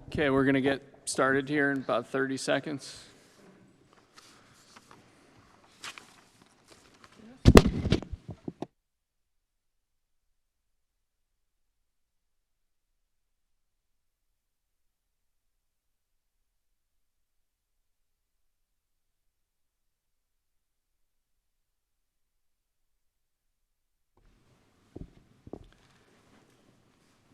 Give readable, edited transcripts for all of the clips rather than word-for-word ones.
Okay, we're going to get started here in about 30 seconds.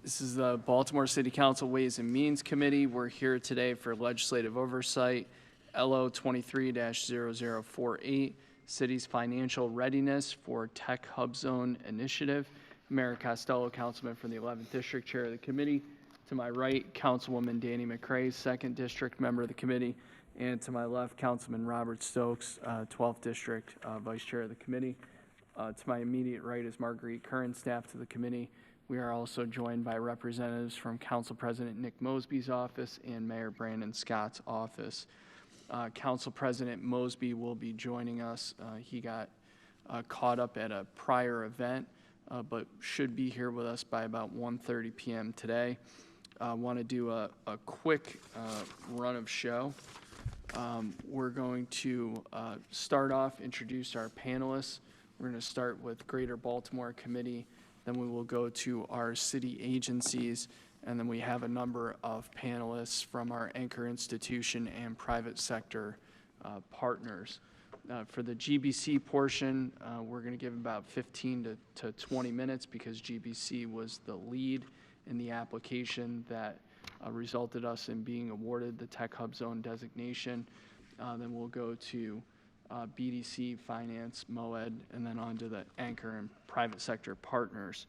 This is the Baltimore City Council Ways and Means Committee. We're here today for legislative oversight, LO 23-0048, City's Financial Readiness for Tech Hub Zone Initiative. Mayor Costello, Councilman from the 11th District, Chair of the committee. To my right, Councilwoman Danny McCray, 2nd District, member of the committee. And to my left, Councilman Robert Stokes, 12th District, Vice Chair of the committee. To my immediate right is Marguerite Curran, staff to the committee. We are also joined by representatives from Council President Nick Mosby's office and Mayor Brandon Scott's office. Council President Mosby will be joining us. He got caught up at a prior event, but should be here with us by about 1:30 p.m. today. I want to do a quick run of show. We're going to start off, introduce our panelists. We're going to start with Greater Baltimore Committee. Then we will go to our city agencies, and then we have a number of panelists from our anchor institution and private sector partners. For the GBC portion, we're going to give about 15 to 20 minutes because GBC was the lead in the application that resulted us in being awarded the Tech Hub Zone designation. Then we'll go to BDC, Finance, MOED, and then on to the anchor and private sector partners.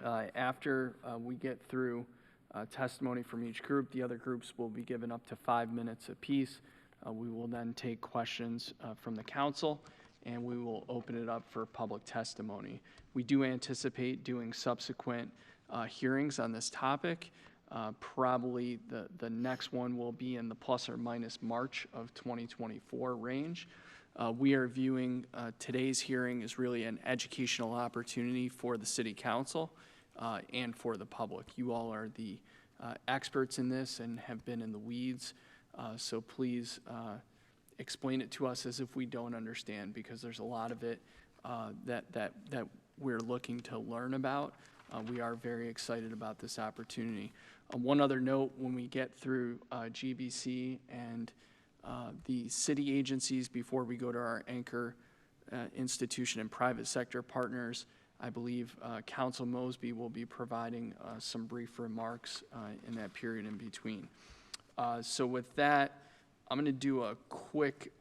After we get through testimony from each group, the other groups will be given up to 5 minutes apiece. We will then take questions from the council, and we will open it up for public testimony. We do anticipate doing subsequent hearings on this topic. Probably the next one will be in the plus or minus March of 2024 range. We are viewing today's hearing as really an educational opportunity for the City Council and for the public. You all are the experts in this and have been in the weeds, so please explain it to us as if we don't understand, because there's a lot of it that we're looking to learn about. We are very excited about this opportunity. One other note, when we get through GBC and the city agencies, before we go to our anchor institution and private sector partners, I believe Council Mosby will be providing some brief remarks in that period in between. So with that, I'm going to do a quick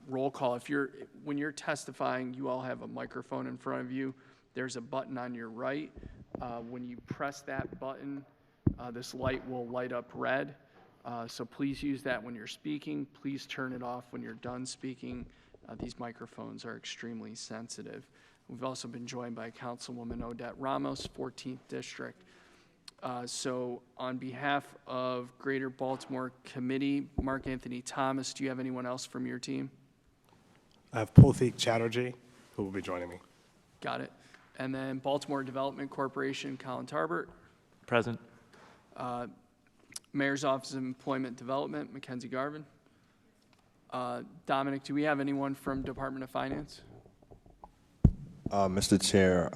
roll call. When you're testifying, you all have a microphone in front of you. There's a button on your right. When you press that button, this light will light up red. So please use that when you're speaking. Please turn it off when you're done speaking. These microphones are extremely sensitive. We've also been joined by Councilwoman Odette Ramos, 14th District. So on behalf of Greater Baltimore Committee, Mark Anthony Thomas, do you have anyone else from your team? I have Pulthik Chatterjee, who will be joining me. Got it. And then Baltimore Development Corporation, Colin Tarbert. Present. Mayor's Office of Employment Development, Mackenzie Garvin. Dominic, do we have anyone from Department of Finance? Mr. Chair,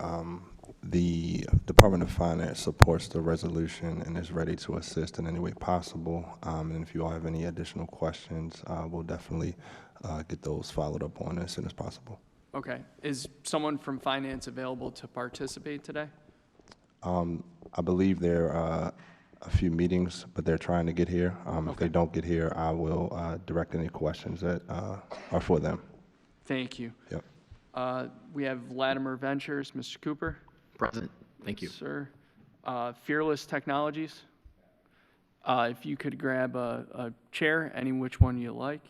the Department of Finance supports the resolution and is ready to assist in any way possible. And if you all have any additional questions, we'll definitely get those followed up on as soon as possible. Okay. Is someone from Finance available to participate today? I believe there are a few meetings, but they're trying to get here. If they don't get here, I will direct any questions that are for them. Thank you. Yep. We have Latimer Ventures, Mr. Cooper. Present. Thank you. Sir. Fearless Technologies. If you could grab a chair, any which one you like.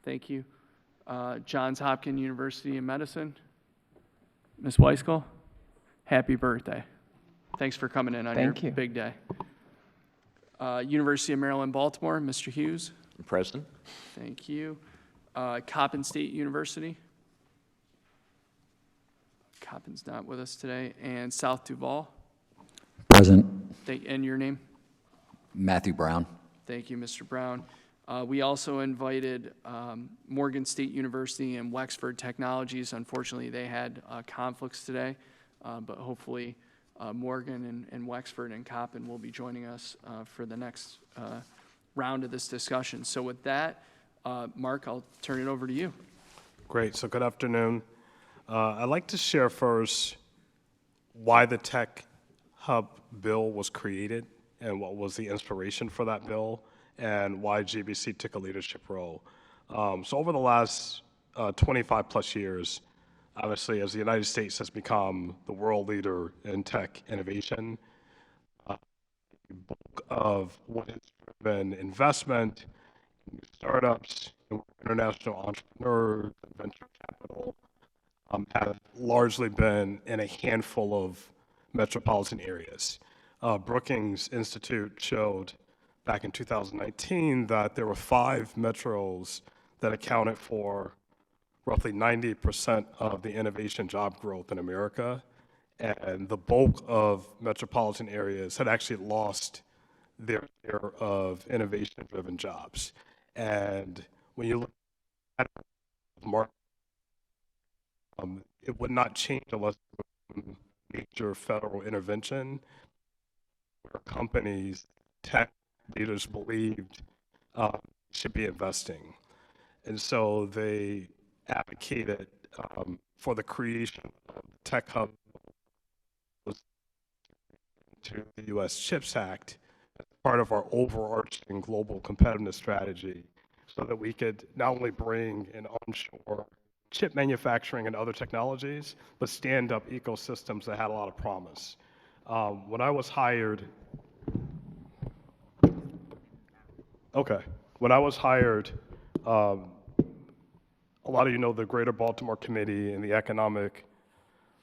Thank you. Johns Hopkins University of Medicine. Ms. Weiskell, happy birthday. Thanks for coming in on your big day. University of Maryland, Baltimore, Mr. Hughes. Present. Thank you. Coppin State University. Coppin's not with us today. And South Duval. Present. And your name? Matthew Brown. Thank you, Mr. Brown. We also invited Morgan State University and Wexford Technologies. Unfortunately, they had conflicts today, but hopefully Morgan and Wexford and Coppin will be joining us for the next round of this discussion. So with that, Mark, I'll turn it over to you. Great. So good afternoon. I'd like to share first why the Tech Hub bill was created and what was the inspiration for that bill and why GBC took a leadership role. So over the last 25 plus years, obviously, as the United States has become the world leader in tech innovation, the bulk of what has driven investment, new startups, international entrepreneurs, and venture capital have largely been in a handful of metropolitan areas. Brookings Institute showed back in 2019 that there were 5 metros that accounted for roughly 90% of the innovation job growth in America, and the bulk of metropolitan areas had actually lost their share of innovation-driven jobs. And when you look at the market, it would not change unless there was major federal intervention where companies, tech leaders believed should be investing. And so they advocated for the creation of the Tech Hub to the U.S. CHIPS Act as part of our overarching global competitiveness strategy so that we could not only bring in onshore chip manufacturing and other technologies, but stand up ecosystems that had a lot of promise. When I was hired, a lot of you know the Greater Baltimore Committee and the Economic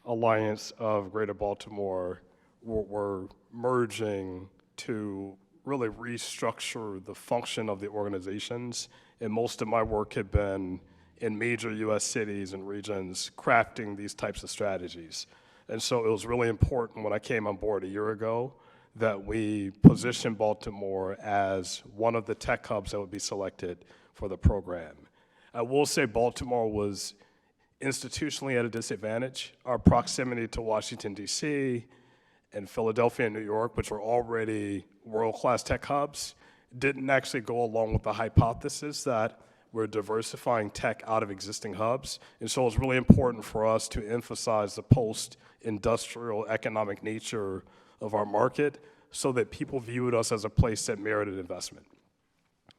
Alliance of Greater Baltimore were merging to really restructure the function of the organizations. And most of my work had been in major U.S. cities and regions crafting these types of strategies. And so it was really important when I came on board a year ago that we position Baltimore as one of the tech hubs that would be selected for the program. I will say Baltimore was institutionally at a disadvantage. Our proximity to Washington, D.C., and Philadelphia and New York, which were already world-class tech hubs, didn't actually go along with the hypothesis that we're diversifying tech out of existing hubs. And so it's really important for us to emphasize the post-industrial economic nature of our market so that people viewed us as a place that merited investment.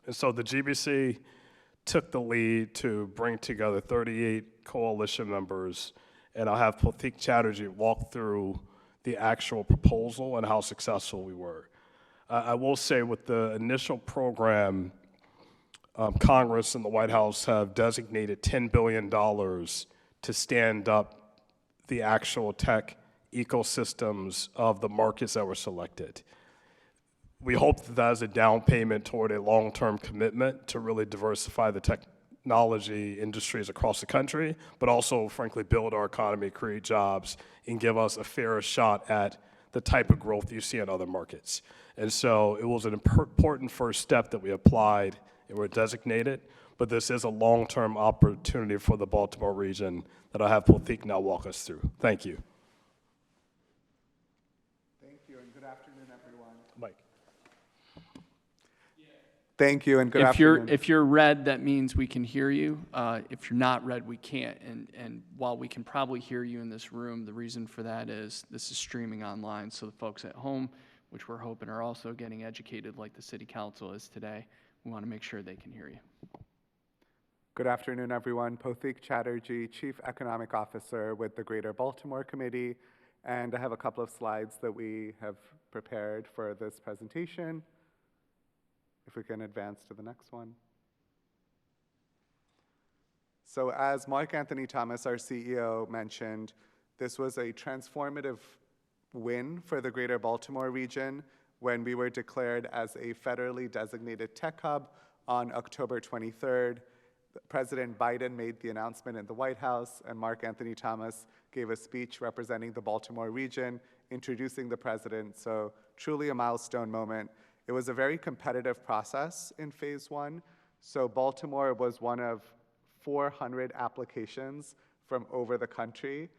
And so the GBC took the lead to bring together 38 coalition members, and I'll have Pothik Chatterjee walk through the actual proposal and how successful we were. I will say with the initial program, Congress and the White House have designated $10 billion to stand up the actual tech ecosystems of the markets that were selected. We hope that that is a down payment toward a long-term commitment to really diversify the technology industries across the country, but also, frankly, build our economy, create jobs, and give us a fairer shot at the type of growth you see in other markets. And so it was an important first step that we applied and were designated, but this is a long-term opportunity for the Baltimore region that I'll have Pothik now walk us through. Thank you. Thank you, and good afternoon, everyone. Mike. Thank you, and good If afternoon. if you're red, that means we can hear you. If you're not red, we can't. And while we can probably hear you in this room, the reason for that is this is streaming online, so the folks at home, which we're hoping are also getting educated like the City Council is today, we want to make sure they can hear you. Good afternoon, everyone. Pothik Chatterjee, Chief Economic Officer with the Greater Baltimore Committee, and I have a couple of slides that we have prepared for this presentation. If we can advance to the next one. So as Mark Anthony Thomas, our CEO, mentioned, this was a transformative win for the Greater Baltimore region when we were declared as a federally designated tech hub on October 23rd. President Biden made the announcement in the White House, and Mark Anthony Thomas gave a speech representing the Baltimore region, introducing the president. So truly a milestone moment. It was a very competitive process in phase one. So Baltimore was one of 400 applications from over the country,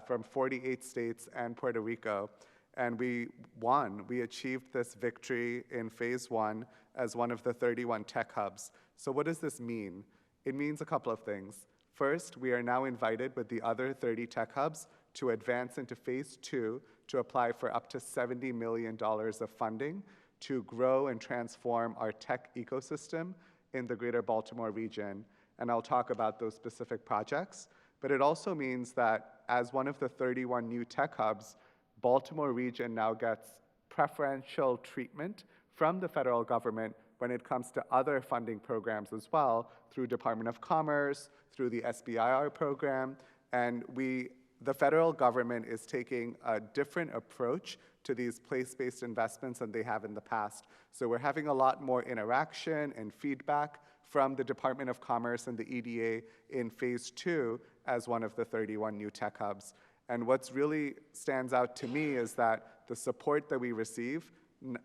from 48 states and Puerto Rico. And we won. We achieved this victory in phase one as one of the 31 tech hubs. So what does this mean? It means a couple of things. First, we are now invited with the other 30 tech hubs to advance into phase two to apply for up to $70 million of funding to grow and transform our tech ecosystem in the greater Baltimore region. And I'll talk about those specific projects. But it also means that as one of the 31 new tech hubs, Baltimore region now gets preferential treatment from the federal government when it comes to other funding programs as well, through Department of Commerce, through the SBIR program. And the federal government is taking a different approach to these place-based investments than they have in the past. So we're having a lot more interaction and feedback from the Department of Commerce and the EDA in phase two as one of the 31 new tech hubs. And what's really stands out to me is that the support that we receive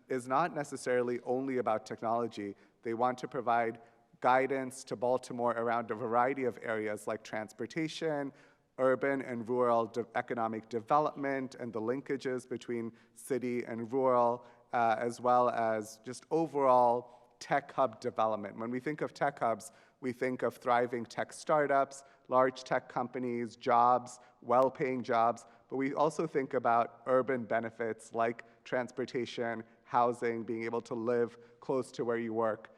is not necessarily only about technology. They want to provide guidance to Baltimore around a variety of areas like transportation, urban and rural economic development, and the linkages between city and rural, as well as just overall tech hub development. When we think of tech hubs, we think of thriving tech startups, large tech companies, jobs, well-paying jobs, but we also think about urban benefits like transportation, housing, being able to live close to where you work.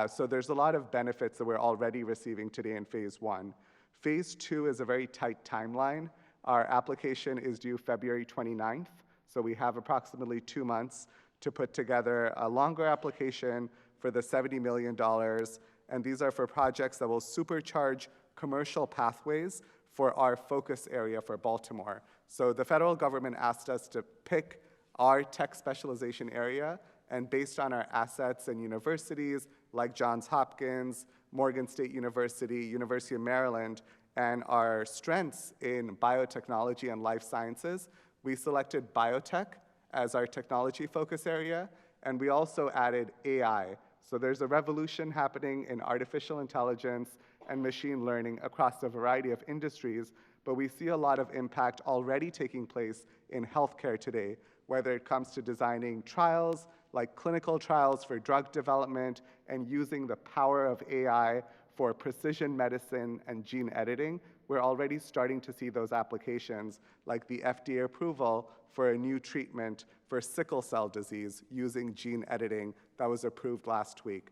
So there's a lot of benefits that we're already receiving today in phase one. Phase two is a very tight timeline. Our application is due February 29th, so we have approximately 2 months to put together a longer application for the $70 million, and these are for projects that will supercharge commercial pathways for our focus area for Baltimore. So the federal government asked us to pick our tech specialization area, and based on our assets and universities like Johns Hopkins, Morgan State University, University of Maryland, and our strengths in biotechnology and life sciences, we selected biotech as our technology focus area, and we also added AI. So there's a revolution happening in artificial intelligence and machine learning across a variety of industries, but we see a lot of impact already taking place in healthcare today, whether it comes to designing trials, like clinical trials for drug development, and using the power of AI for precision medicine and gene editing. We're already starting to see those applications, like the FDA approval for a new treatment for sickle cell disease using gene editing that was approved last week.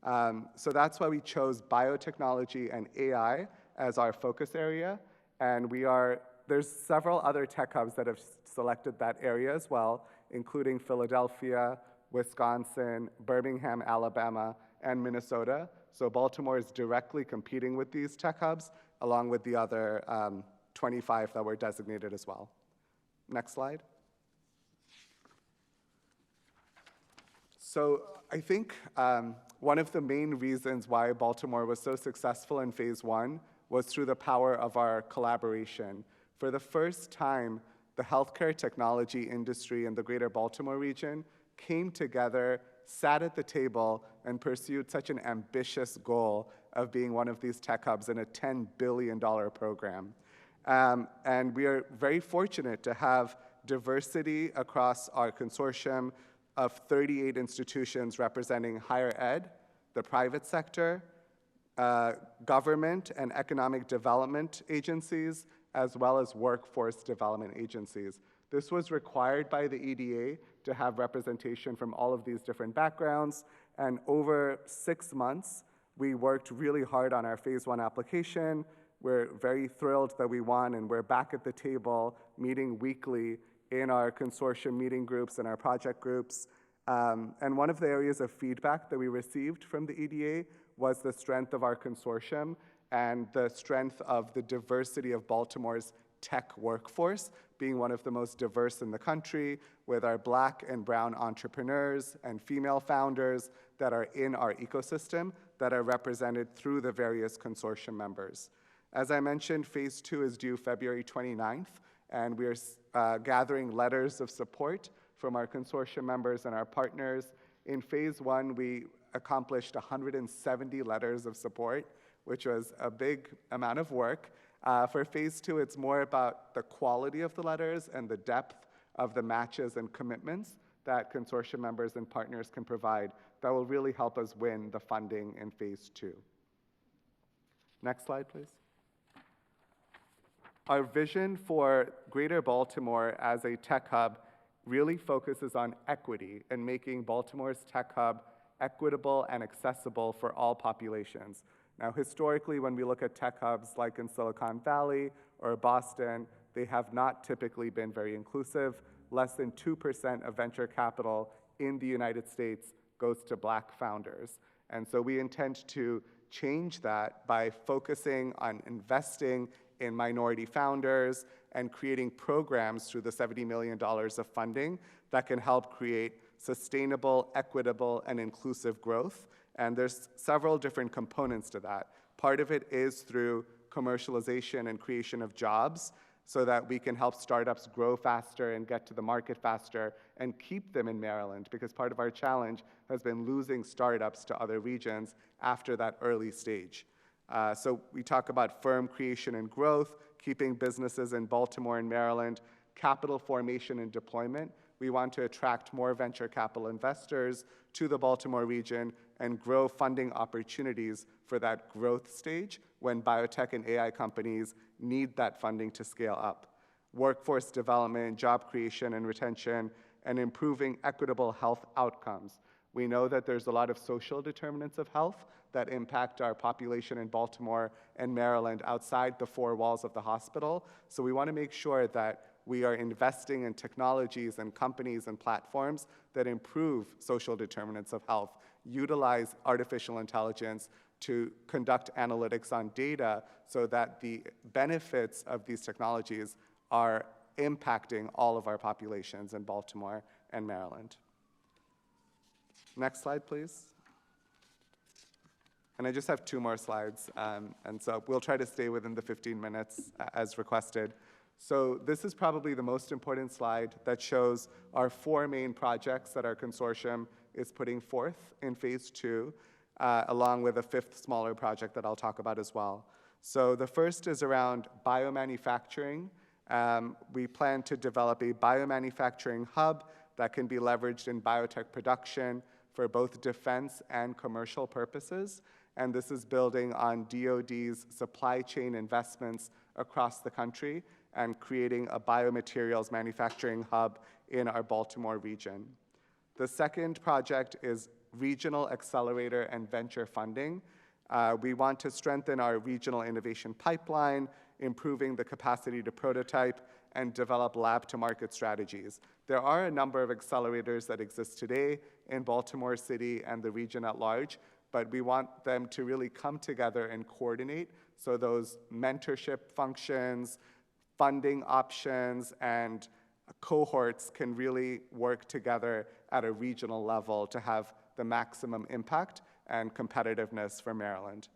So that's why we chose biotechnology and AI as our focus area, and there's several other tech hubs that have selected that area as well, including Philadelphia, Wisconsin, Birmingham, Alabama, and Minnesota. So Baltimore is directly competing with these tech hubs, along with the other 25 that were designated as well. Next slide. So I think one of the main reasons why Baltimore was so successful in phase one was through the power of our collaboration. For the first time, the healthcare technology industry in the greater Baltimore region came together, sat at the table, and pursued such an ambitious goal of being one of these tech hubs in a $10 billion program. And we are very fortunate to have diversity across our consortium of 38 institutions representing higher ed, the private sector, government and economic development agencies, as well as workforce development agencies. This was required by the EDA to have representation from all of these different backgrounds, and over 6 months, we worked really hard on our phase one application. We're very thrilled that we won, and we're back at the table meeting weekly in our consortium meeting groups and our project groups. And one of the areas of feedback that we received from the EDA was the strength of our consortium and the strength of the diversity of Baltimore's tech workforce, being one of the most diverse in the country, with our Black and brown entrepreneurs and female founders that are in our ecosystem that are represented through the various consortium members. As I mentioned, phase two is due February 29th, and we're gathering letters of support from our consortium members and our partners. In phase one, we accomplished 170 letters of support, which was a big amount of work. For phase two, it's more about the quality of the letters and the depth of the matches and commitments that consortium members and partners can provide that will really help us win the funding in phase two. Next slide, please. Our vision for Greater Baltimore as a tech hub really focuses on equity and making Baltimore's tech hub equitable and accessible for all populations. Now, historically, when we look at tech hubs like in Silicon Valley or Boston, they have not typically been very inclusive. Less than 2% of venture capital in the United States goes to Black founders. And so we intend to change that by focusing on investing in minority founders and creating programs through the $70 million of funding that can help create sustainable, equitable, and inclusive growth. And there's several different components to that. Part of it is through commercialization and creation of jobs so that we can help startups grow faster and get to the market faster and keep them in Maryland, because part of our challenge has been losing startups to other regions after that early stage. So we talk about firm creation and growth, keeping businesses in Baltimore and Maryland, capital formation and deployment. We want to attract more venture capital investors to the Baltimore region and grow funding opportunities for that growth stage when biotech and AI companies need that funding to scale up. Workforce development, job creation and retention, and improving equitable health outcomes. We know that there's a lot of social determinants of health that impact our population in Baltimore and Maryland outside the four walls of the hospital. So we want to make sure that we are investing in technologies and companies and platforms that improve social determinants of health, utilize artificial intelligence to conduct analytics on data so that the benefits of these technologies are impacting all of our populations in Baltimore and Maryland. Next slide, please. And I just have 2 more slides, and so we'll try to stay within the 15 minutes as requested. So this is probably the most important slide that shows our 4 main projects that our consortium is putting forth in phase 2, along with a 5th smaller project that I'll talk about as well. So the first is around biomanufacturing. We plan to develop a biomanufacturing hub that can be leveraged in biotech production for both defense and commercial purposes. And this is building on DoD's supply chain investments across the country and creating a biomaterials manufacturing hub in our Baltimore region. The second project is regional accelerator and venture funding. We want to strengthen our regional innovation pipeline, improving the capacity to prototype and develop lab-to-market strategies. There are a number of accelerators that exist today in Baltimore City and the region at large, but we want them to really come together and coordinate so those mentorship functions, funding options, and cohorts can really work together at a regional level to have the maximum impact and competitiveness for Maryland.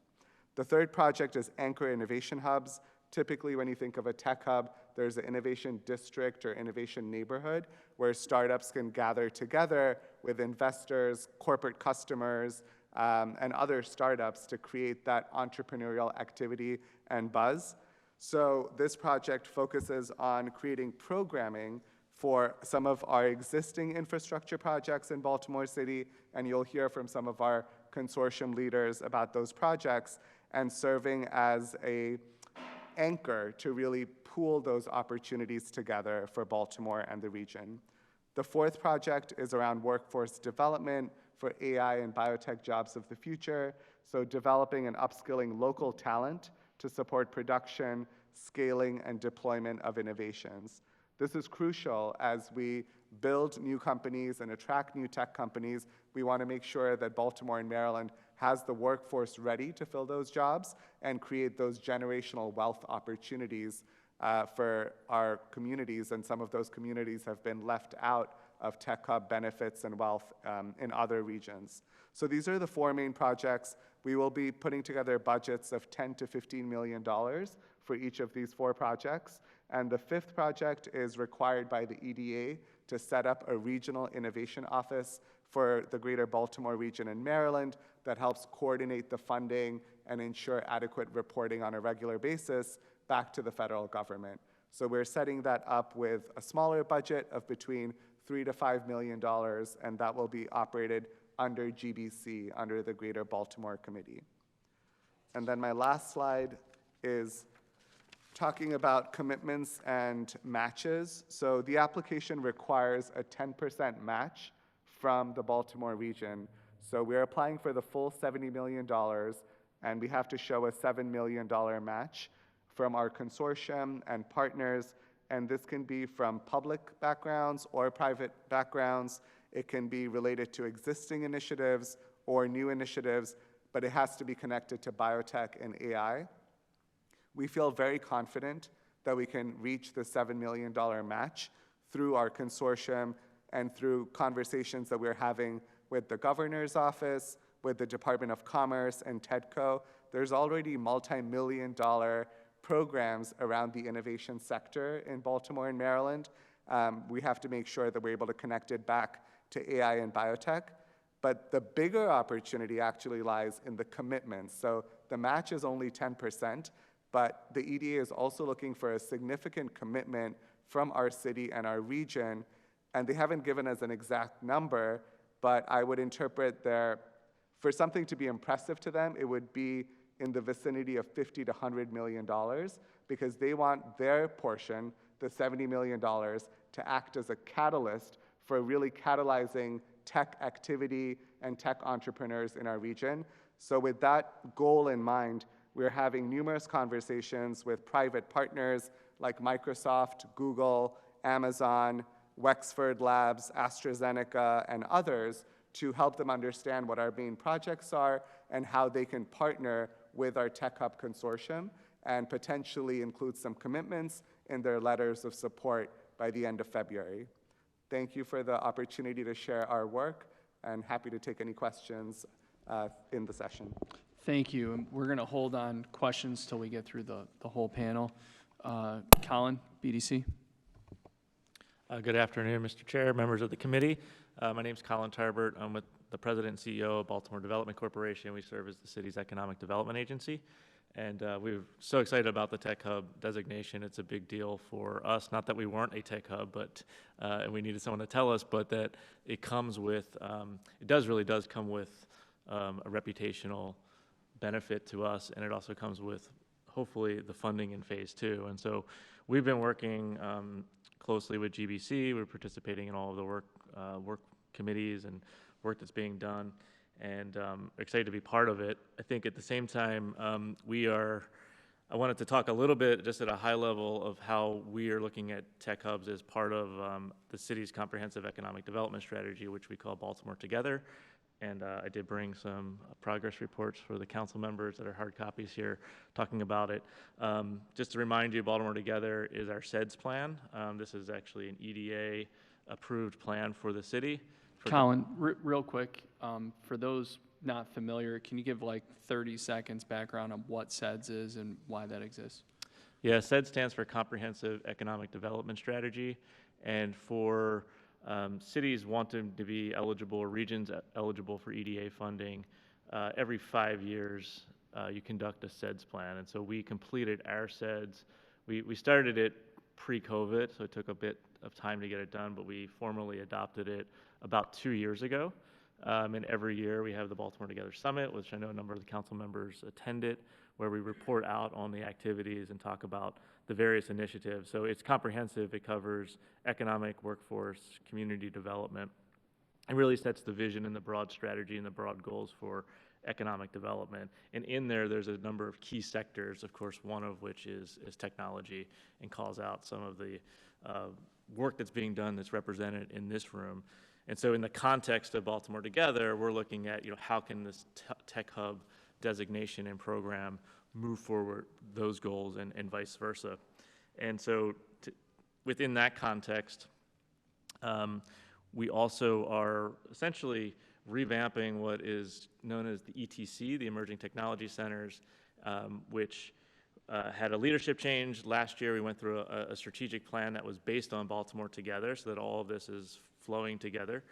The third project is Anchor Innovation Hubs. Typically, when you think of a tech hub, there's an innovation district or innovation neighborhood where startups can gather together with investors, corporate customers, and other startups to create that entrepreneurial activity and buzz. So this project focuses on creating programming for some of our existing infrastructure projects in Baltimore City, and you'll hear from some of our consortium leaders about those projects, and serving as an anchor to really pool those opportunities together for Baltimore and the region. The fourth project is around workforce development for AI and biotech jobs of the future, so developing and upskilling local talent to support production, scaling, and deployment of innovations. This is crucial as we build new companies and attract new tech companies. We want to make sure that Baltimore and Maryland has the workforce ready to fill those jobs and create those generational wealth opportunities for our communities, and some of those communities have been left out of tech hub benefits and wealth in other regions. So these are the 4 main projects. We will be putting together budgets of $10 to $15 million for each of these 4 projects. And the 5th project is required by the EDA to set up a regional innovation office for the greater Baltimore region in Maryland that helps coordinate the funding and ensure adequate reporting on a regular basis back to the federal government. So we're setting that up with a smaller budget of between $3 to $5 million, and that will be operated under GBC, under the Greater Baltimore Committee. And then my last slide is talking about commitments and matches. So the application requires a 10% match from the Baltimore region. So we're applying for the full $70 million, and we have to show a $7 million match from our consortium and partners, and this can be from public backgrounds or private backgrounds. It can be related to existing initiatives or new initiatives, but it has to be connected to biotech and AI. We feel very confident that we can reach the $7 million match through our consortium and through conversations that we're having with the governor's office, with the Department of Commerce and TEDCO. There's already multi-million-dollar programs around the innovation sector in Baltimore and Maryland. We have to make sure that we're able to connect it back to AI and biotech. But the bigger opportunity actually lies in the commitments. So the match is only 10%, but the EDA is also looking for a significant commitment from our city and our region, and they haven't given us an exact number, but I would interpret for something to be impressive to them, it would be in the vicinity of $50 to $100 million, because they want their portion, the $70 million, to act as a catalyst for really catalyzing tech activity and tech entrepreneurs in our region. So with that goal in mind, we're having numerous conversations with private partners like Microsoft, Google, Amazon, Wexford Labs, AstraZeneca, and others to help them understand what our main projects are and how they can partner with our Tech Hub consortium and potentially include some commitments in their letters of support by the end of February. Thank you for the opportunity to share our work, and happy to take any questions in the session. Thank you. And we're going to hold on questions till we get through the whole panel. Colin, BDC. Good afternoon, Mr. Chair, members of the committee. My name is Colin Tarbert. I'm with the President and CEO of Baltimore Development Corporation. We serve as the city's economic development agency. And we're so excited about the Tech Hub designation. It's a big deal for us. Not that we weren't a Tech Hub, but and we needed someone to tell us, but that it comes with, really does come with a reputational benefit to us, and it also comes with, hopefully, the funding in phase 2. And so we've been working closely with GBC. We're participating in all of the work committees and work that's being done, and excited to be part of it. I think at the same time, I wanted to talk a little bit just at a high level of how we are looking at tech hubs as part of the city's comprehensive economic development strategy, which we call Baltimore Together. And I did bring some progress reports for the council members that are hard copies here talking about it. Just to remind you, Baltimore Together is our CEDS plan. This is actually an EDA approved plan for the city. Colin, real quick, for those not familiar, can you give like 30 seconds background on what CEDS is and why that exists? Yeah, CEDS stands for Comprehensive Economic Development Strategy, and for cities wanting to be eligible, or regions eligible for EDA funding, every 5 years you conduct a CEDS plan. And so we completed our CEDS. We started it pre-COVID, so it took a bit of time to get it done, but we formally adopted it about 2 years ago. And every year we have the Baltimore Together Summit, which I know a number of the council members attended, where we report out on the activities and talk about the various initiatives. So it's comprehensive. It covers economic, workforce, community development. It really sets the vision and the broad strategy and the broad goals for economic development. And in there's a number of key sectors, of course, one of which is technology, and calls out some of the work that's being done that's represented in this room. And so in the context of Baltimore Together, we're looking at, how can this tech hub designation and program move forward those goals and vice versa. And so within that context, we also are essentially revamping what is known as the ETC, the Emerging Technology Centers, which had a leadership change. Last year, we went through a strategic plan that was based on Baltimore Together, so that all of this is flowing together.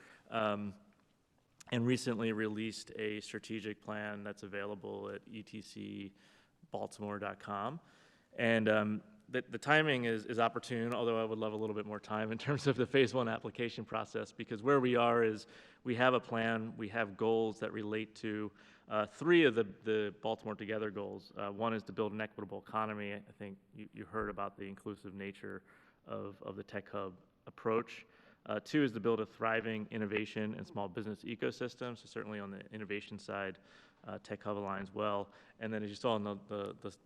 And recently released a strategic plan that's available at etcbaltimore.com. And the timing is opportune, although I would love a little bit more time in terms of the phase 1 application process, because where we are is we have a plan, we have goals that relate to 3 of the Baltimore Together goals. One is to build an equitable economy. I think you heard about the inclusive nature of the Tech Hub approach. 2 is to build a thriving innovation and small business ecosystem. So certainly on the innovation side, Tech Hub aligns well. And then as you saw in the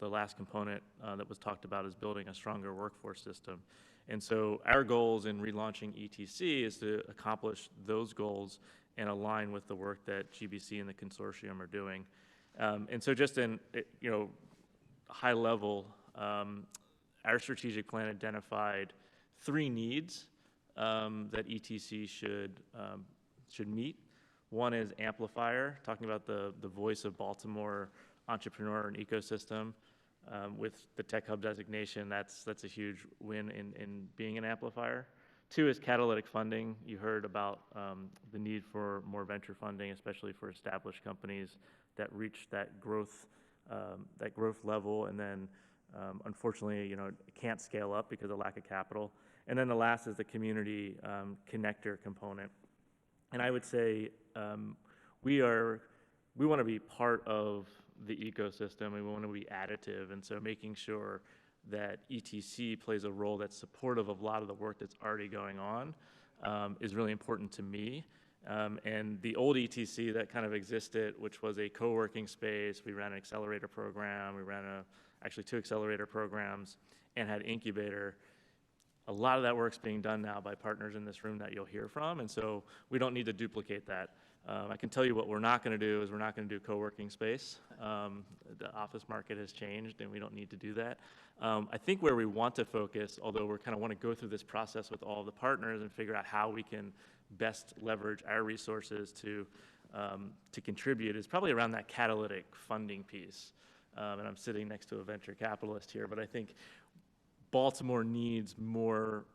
last component that was talked about is building a stronger workforce system. And so our goals in relaunching ETC is to accomplish those goals and align with the work that GBC and the consortium are doing. And so just in, high level, our strategic plan identified 3 needs that ETC should meet. One is amplifier, talking about the voice of Baltimore entrepreneur and ecosystem. With the Tech Hub designation, that's a huge win in being an amplifier. 2 is catalytic funding. You heard about the need for more venture funding, especially for established companies that reach that growth level, and then unfortunately, can't scale up because of lack of capital. And then the last is the community connector component. And I would say we want to be part of the ecosystem, and we want to be additive. And so making sure that ETC plays a role that's supportive of a lot of the work that's already going on is really important to me. And the old ETC that kind of existed, which was a co-working space, we ran an accelerator program, we ran actually 2 accelerator programs, and had incubator. A lot of that work's being done now by partners in this room that you'll hear from, and so we don't need to duplicate that. I can tell you what we're not going to do is we're not going to do co-working space. The office market has changed, and we don't need to do that. I think where we want to focus, although we kind of want to go through this process with all of the partners and figure out how we can best leverage our resources to contribute, is probably around that catalytic funding piece. And I'm sitting next to a venture capitalist here, but I think Baltimore needs more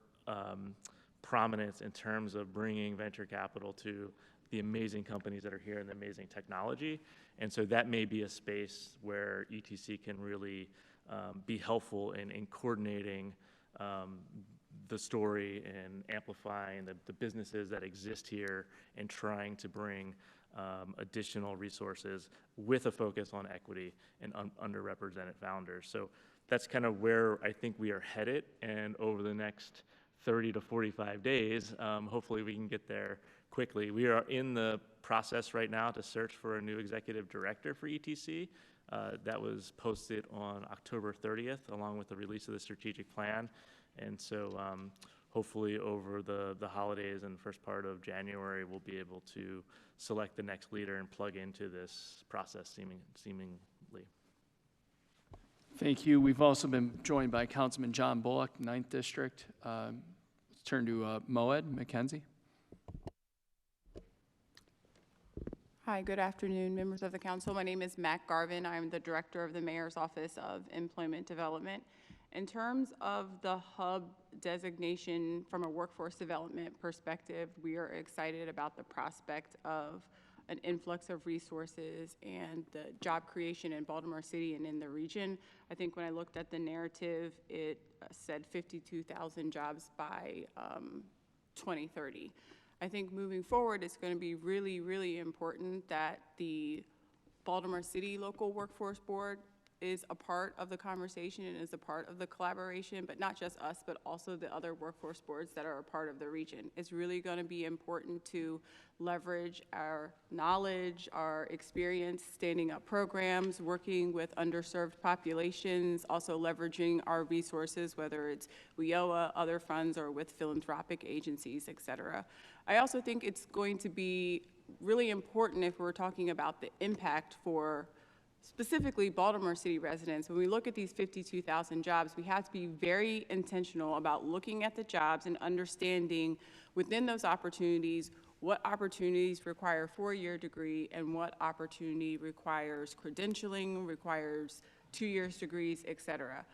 prominence in terms of bringing venture capital to the amazing companies that are here and the amazing technology. And so that may be a space where ETC can really be helpful in coordinating the story and amplifying the businesses that exist here and trying to bring additional resources with a focus on equity and underrepresented founders. So that's kind of where I think we are headed, and over the next 30 to 45 days, hopefully we can get there quickly. We are in the process right now to search for a new executive director for ETC. That was posted on October 30th, along with the release of the strategic plan. And so hopefully over the holidays and the first part of January, we'll be able to select the next leader and plug into this process seemingly. Thank you. We've also been joined by Councilman John Bullock, 9th District. Let's turn to Moed McKenzie. Hi, good afternoon, members of the council. My name is Mac Garvin. I'm the director of the Mayor's Office of Employment Development. In terms of the hub designation from a workforce development perspective, we are excited about the prospect of an influx of resources and the job creation in Baltimore City and in the region. I think when I looked at the narrative, it said 52,000 jobs by 2030. I think moving forward, it's going to be really, really important that the Baltimore City Local Workforce Board is a part of the conversation and is a part of the collaboration, but not just us, but also the other workforce boards that are a part of the region. It's really going to be important to leverage our knowledge, our experience, standing up programs, working with underserved populations, also leveraging our resources, whether it's WIOA, other funds, or with philanthropic agencies, et cetera. I also think it's going to be really important if we're talking about the impact for specifically Baltimore City residents. When we look at these 52,000 jobs, we have to be very intentional about looking at the jobs and understanding within those opportunities what opportunities require a 4-year degree and what opportunity requires credentialing, requires 2 years degrees, et cetera.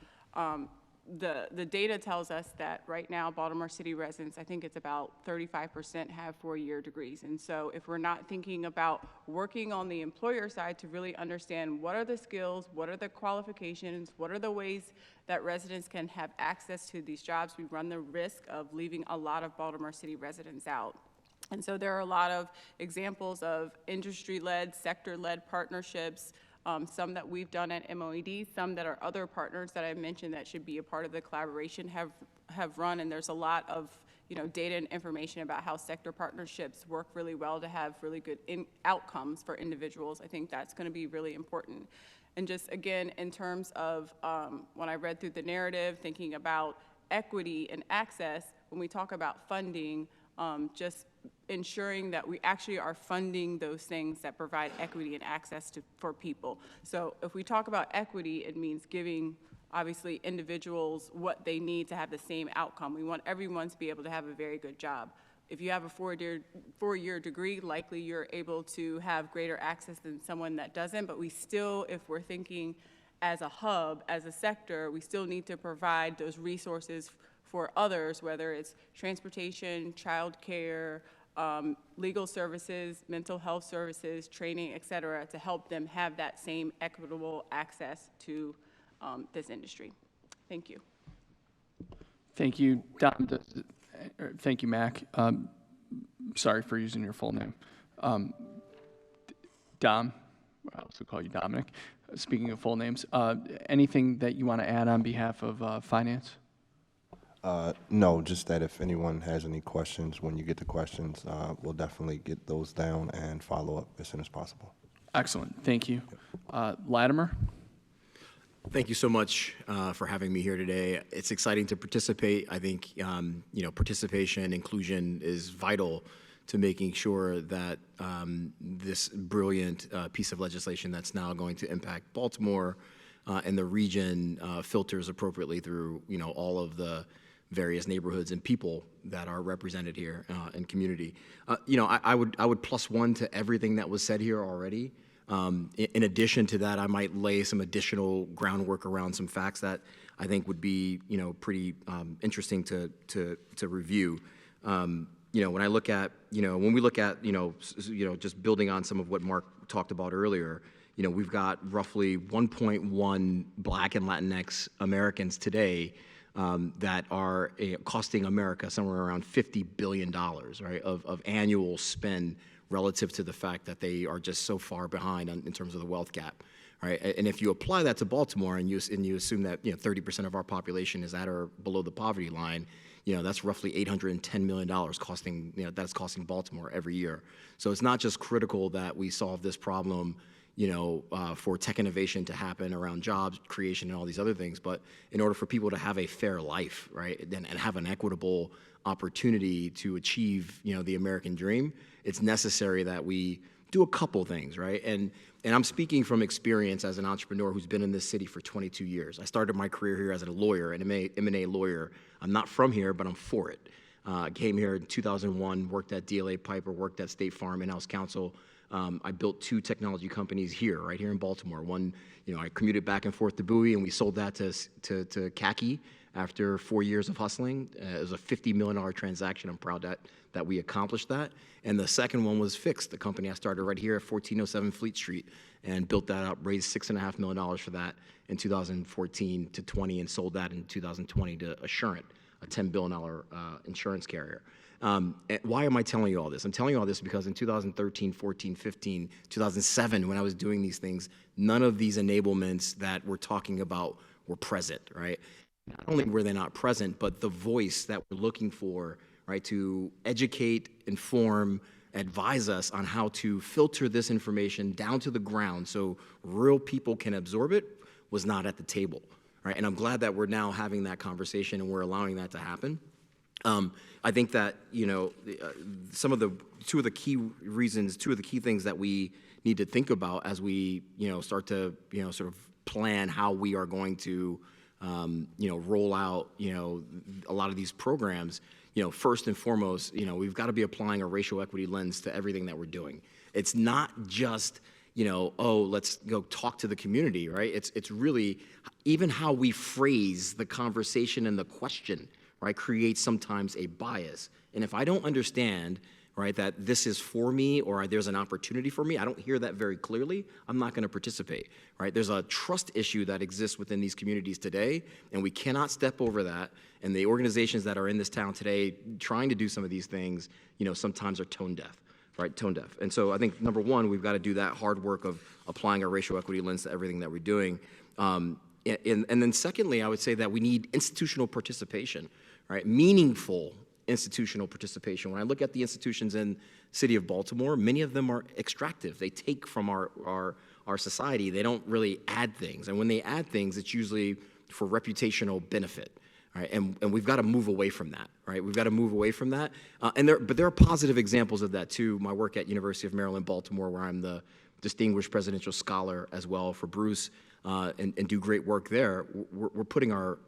The data tells us that right now, Baltimore City residents, I think it's about 35% have 4-year degrees. And so if we're not thinking about working on the employer side to really understand what are the skills, what are the qualifications, what are the ways that residents can have access to these jobs, we run the risk of leaving a lot of Baltimore City residents out. And so there are a lot of examples of industry-led, sector-led partnerships, some that we've done at MOED, some that our other partners that I mentioned that should be a part of the collaboration have run, and there's a lot of data and information about how sector partnerships work really well to have really good outcomes for individuals. I think that's going to be really important. And just again, in terms of when I read through the narrative, thinking about equity and access, when we talk about funding, just ensuring that we actually are funding those things that provide equity and access for people. So if we talk about equity, it means giving, obviously, individuals what they need to have the same outcome. We want everyone to be able to have a very good job. If you have a four-year degree, likely you're able to have greater access than someone that doesn't, but we still, if we're thinking as a hub, as a sector, we still need to provide those resources for others, whether it's transportation, childcare, legal services, mental health services, training, et cetera, to help them have that same equitable access to this industry. Thank you. Thank you, Dom. Thank you, Mac. Sorry for using your full name. Dom, I also call you Dominic. Speaking of full names, anything that you want to add on behalf of Finance? No, just that if anyone has any questions, when you get the questions, we'll definitely get those down and follow up as soon as possible. Excellent. Thank you. Latimer? Thank you so much for having me here today. It's exciting to participate. I think participation, inclusion is vital to making sure that this brilliant piece of legislation that's now going to impact Baltimore and the region filters appropriately through all of the various neighborhoods and people that are represented here in community. I would plus one to everything that was said here already. In addition to that, I might lay some additional groundwork around some facts that I think would be pretty interesting to review. When I look at when we look at just building on some of what Mark talked about earlier, we've got roughly 1.1 Black and Latinx Americans today that are costing America somewhere around $50 billion, right, of annual spend relative to the fact that they are just so far behind in terms of the wealth gap, right? And if you apply that to Baltimore and you assume that 30% of our population is at or below the poverty line, that's roughly $810 million costing, that's costing Baltimore every year. So it's not just critical that we solve this problem for tech innovation to happen around jobs creation and all these other things, but in order for people to have a fair life, right, and have an equitable opportunity to achieve, the American dream, it's necessary that we do a couple things, right? And I'm speaking from experience as an entrepreneur who's been in this city for 22 years. I started my career here as a lawyer, an M&A lawyer. I'm not from here, but I'm for it. Came here in 2001, worked at DLA Piper, worked at State Farm in-house counsel. I built 2 technology companies here, right here in Baltimore. One, I commuted back and forth to Bowie, and we sold that to CACI after 4 years of hustling. It was a $50 million transaction. I'm proud that we accomplished that. And the second one was Fixed, the company I started right here at 1407 Fleet Street, and built that up, raised $6.5 million for that in 2014 to 20, and sold that in 2020 to Assurant, a $10 billion insurance carrier. Why am I telling you all this? I'm telling you all this because in 2013, 14, 15, 2007, when I was doing these things, none of these enablements that we're talking about were present, right? Not only were they not present, but the voice that we're looking for, right, to educate, inform, advise us on how to filter this information down to the ground so real people can absorb it was not at the table, right? And I'm glad that we're now having that conversation and we're allowing that to happen. I think that, two of the key things that we need to think about as we, start to, sort of plan how we are going to, roll out, a lot of these programs, first and foremost, we've got to be applying a racial equity lens to everything that we're doing. It's not just, oh, let's go talk to the community, right? It's really even how we phrase the conversation and the question, right, creates sometimes a bias. And if I don't understand, right, that this is for me or there's an opportunity for me, I don't hear that very clearly, I'm not going to participate, right? There's a trust issue that exists within these communities today, and we cannot step over that. And the organizations that are in this town today trying to do some of these things, sometimes are tone deaf. Right, tone deaf. And so I think, number one, we've got to do that hard work of applying our racial equity lens to everything that we're doing. And then secondly, I would say that we need institutional participation, right? Meaningful institutional participation. When I look at the institutions in the city of Baltimore, many of them are extractive. They take from our society. They don't really add things. And when they add things, it's usually for reputational benefit. Right, and we've got to move away from that, right? We've got to move away from that. But there are positive examples of that too. My work at University of Maryland, Baltimore, where I'm the distinguished presidential scholar as well for Bruce, and do great work there. We're putting our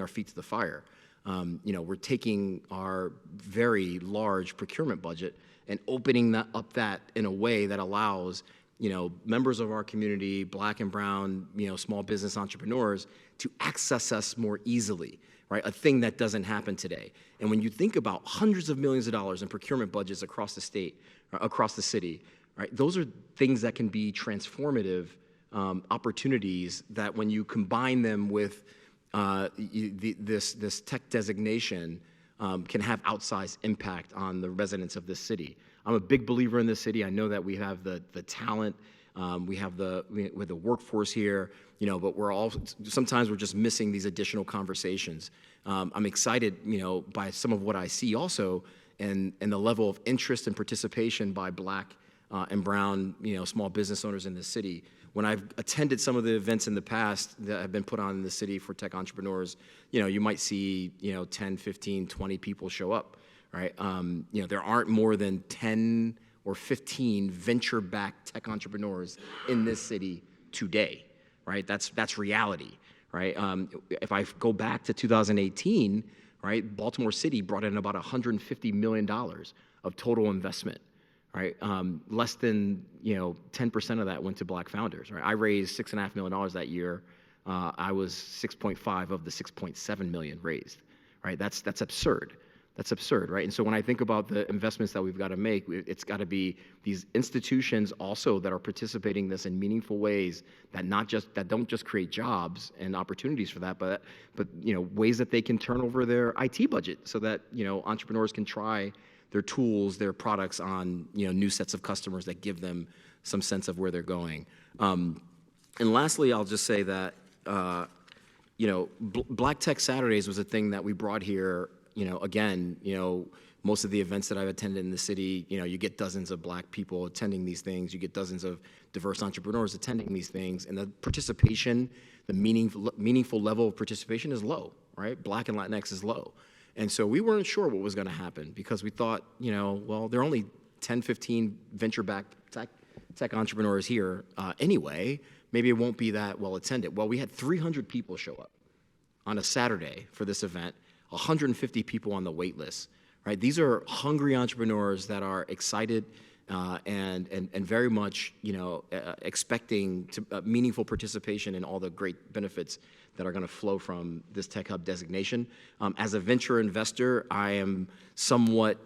feet to the fire. We're taking our very large procurement budget and opening that up in a way that allows members of our community, Black and brown, small business entrepreneurs, to access us more easily, right? A thing that doesn't happen today. And when you think about hundreds of millions of dollars in procurement budgets across the state, across the city, right? Those are things that can be transformative opportunities that when you combine them with this tech designation can have outsized impact on the residents of this city. I'm a big believer in this city. I know that we have the talent, we have the workforce here, but sometimes we're just missing these additional conversations. I'm excited, by some of what I see also, and the level of interest and participation by Black and brown, small business owners in the city. When I've attended some of the events in the past that have been put on in the city for tech entrepreneurs, you might see, 10, 15, 20 people show up, right? There aren't more than 10 or 15 venture-backed tech entrepreneurs in this city today, right? That's reality, right? If I go back to 2018, right, Baltimore City brought in about $150 million of total investment. Right, less than 10% of that went to Black founders. Right, I raised $6.5 million that year. I was 6.5 of the 6.7 million raised. Right, that's absurd. That's absurd, right? And so when I think about the investments that we've got to make, it's got to be these institutions also that are participating in this in meaningful ways that don't just create jobs and opportunities for that, but ways that they can turn over their IT budget so that entrepreneurs can try their tools, their products on new sets of customers that give them some sense of where they're going. And lastly, I'll just say that Black Tech Saturdays was a thing that we brought here. Again, most of the events that I've attended in the city, you get dozens of Black people attending these things. You get dozens of diverse entrepreneurs attending these things, and the participation, the meaningful level of participation is low. Right, Black and Latinx is low. And so we weren't sure what was going to happen because we thought, well, there are only 10, 15 venture-backed tech entrepreneurs here anyway. Maybe it won't be that well attended. Well, we had 300 people show up on a Saturday for this event, 150 people on the wait list, right? These are hungry entrepreneurs that are excited and very much, expecting meaningful participation in all the great benefits that are going to flow from this Tech Hub designation. As a venture investor, I am somewhat,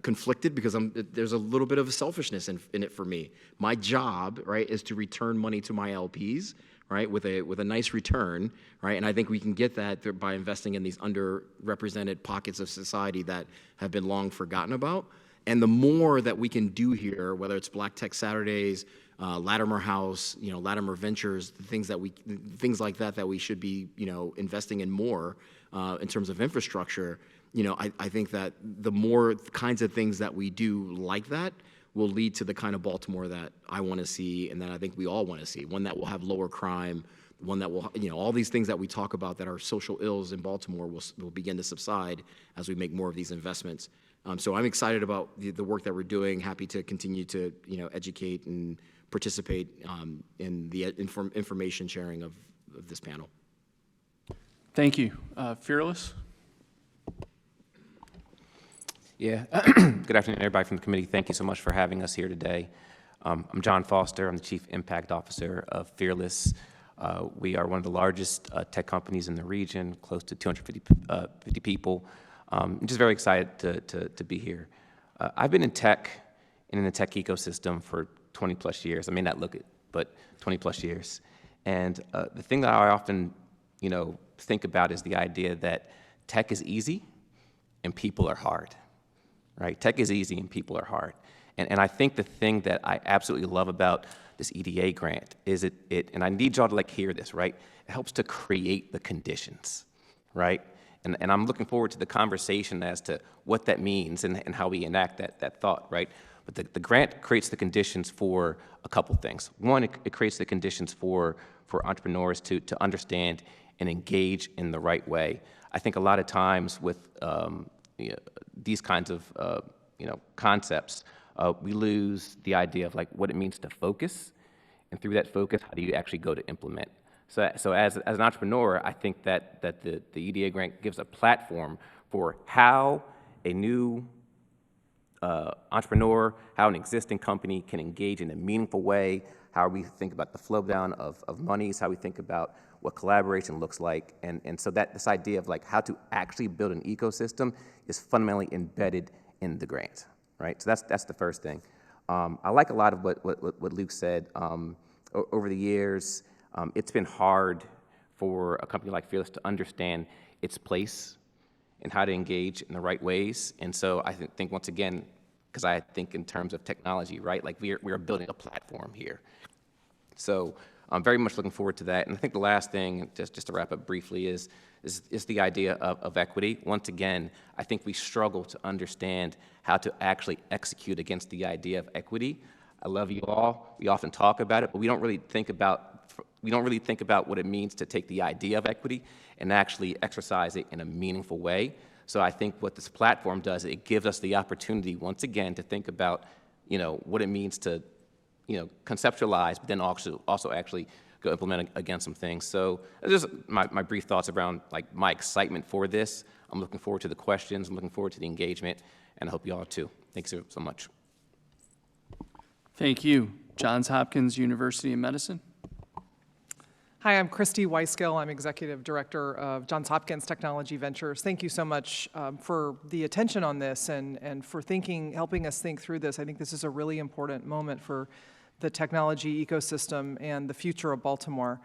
conflicted because there's a little bit of a selfishness in it for me. My job, right, is to return money to my LPs, right, with a nice return, right, and I think we can get that by investing in these underrepresented pockets of society that have been long forgotten about. And the more that we can do here, whether it's Black Tech Saturdays, Latimer House, Latimer Ventures, things like that we should be, investing in more in terms of infrastructure. I think that the more kinds of things that we do like that will lead to the kind of Baltimore that I want to see and that I think we all want to see. One that will have lower crime, one that will, all these things that we talk about that are social ills in Baltimore will begin to subside as we make more of these investments. So I'm excited about the work that we're doing, happy to continue to, educate and participate in the information sharing of this panel. Thank you. Fearless? Yeah. Good afternoon, everybody from the committee. Thank you so much for having us here today. I'm John Foster. I'm the Chief Impact Officer of Fearless. We are one of the largest tech companies in the region, close to 250 people. I'm just very excited to be here. I've been in tech and in the tech ecosystem for 20 plus years. I may not look it, but 20 plus years. And the thing that I often, think about is the idea that tech is easy and people are hard, right? Tech is easy and people are hard. And I think the thing that I absolutely love about this EDA grant is and I need y'all to hear this, right? It helps to create the conditions, right? And I'm looking forward to the conversation as to what that means and how we enact that thought, right? But the grant creates the conditions for a couple things. One, it creates the conditions for entrepreneurs to understand and engage in the right way. I think a lot of times with these kinds of concepts, we lose the idea of what it means to focus, and through that focus, how do you actually go to implement? So as an entrepreneur, I think that the EDA grant gives a platform for how a new entrepreneur, how an existing company can engage in a meaningful way, how we think about the flow down of monies, how we think about what collaboration looks like. And so that this idea of how to actually build an ecosystem is fundamentally embedded in the grant, right? So that's the first thing. I like a lot of what Luke said. Over the years, it's been hard for a company like Fearless to understand its place and how to engage in the right ways. And so I think once again, because I think in terms of technology, right? We are building a platform here. So I'm very much looking forward to that. And I think the last thing, just to wrap up briefly, is the idea of equity. Once again, I think we struggle to understand how to actually execute against the idea of equity. I love you all. We often talk about it, but we don't really think about what it means to take the idea of equity and actually exercise it in a meaningful way. So I think what this platform does, it gives us the opportunity once again to think about, what it means to, conceptualize, but then also actually go implement against some things. So just my brief thoughts around my excitement for this. I'm looking forward to the questions. I'm looking forward to the engagement, and I hope you all are too. Thanks so much. Thank you. Johns Hopkins University of Medicine. Hi, I'm Christy Weiskill. I'm Executive Director of Johns Hopkins Technology Ventures. Thank you so much for the attention on this and for helping us think through this. I think this is a really important moment for the technology ecosystem and the future of Baltimore.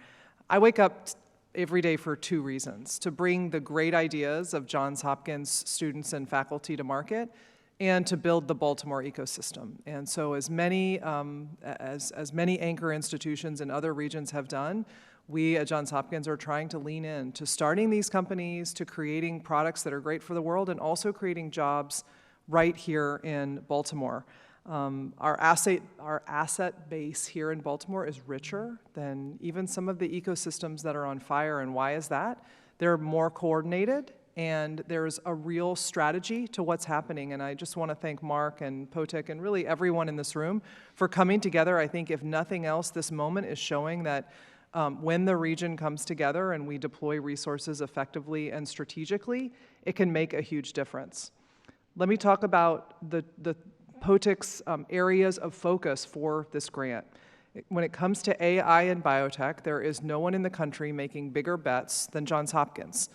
I wake up every day for two reasons: to bring the great ideas of Johns Hopkins students and faculty to market, and to build the Baltimore ecosystem. And so as many anchor institutions in other regions have done, we at Johns Hopkins are trying to lean in to starting these companies, to creating products that are great for the world, and also creating jobs right here in Baltimore. Our asset base here in Baltimore is richer than even some of the ecosystems that are on fire. And why is that? They're more coordinated, and there's a real strategy to what's happening. And I just want to thank Mark and Potik and really everyone in this room for coming together. I think if nothing else, this moment is showing that when the region comes together and we deploy resources effectively and strategically, it can make a huge difference. Let me talk about the Potik's areas of focus for this grant. When it comes to AI and biotech, there is no one in the country making bigger bets than Johns Hopkins.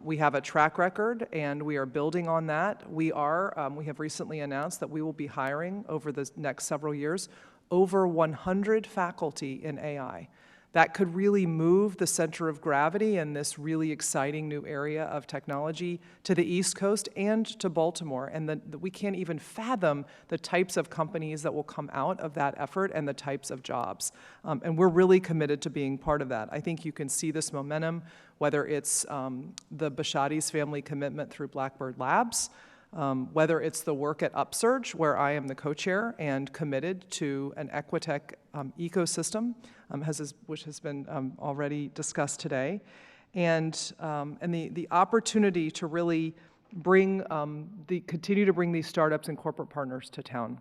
We have a track record, and we are building on that. We have recently announced that we will be hiring over the next several years over 100 faculty in AI. That could really move the center of gravity in this really exciting new area of technology to the East Coast and to Baltimore. And we can't even fathom the types of companies that will come out of that effort and the types of jobs. And we're really committed to being part of that. I think you can see this momentum, whether it's the Bashatis family commitment through Blackbird Labs, whether it's the work at Upsurge, where I am the co-chair and committed to an Equitech ecosystem, which has been already discussed today, and the opportunity to really continue to bring these startups and corporate partners to town.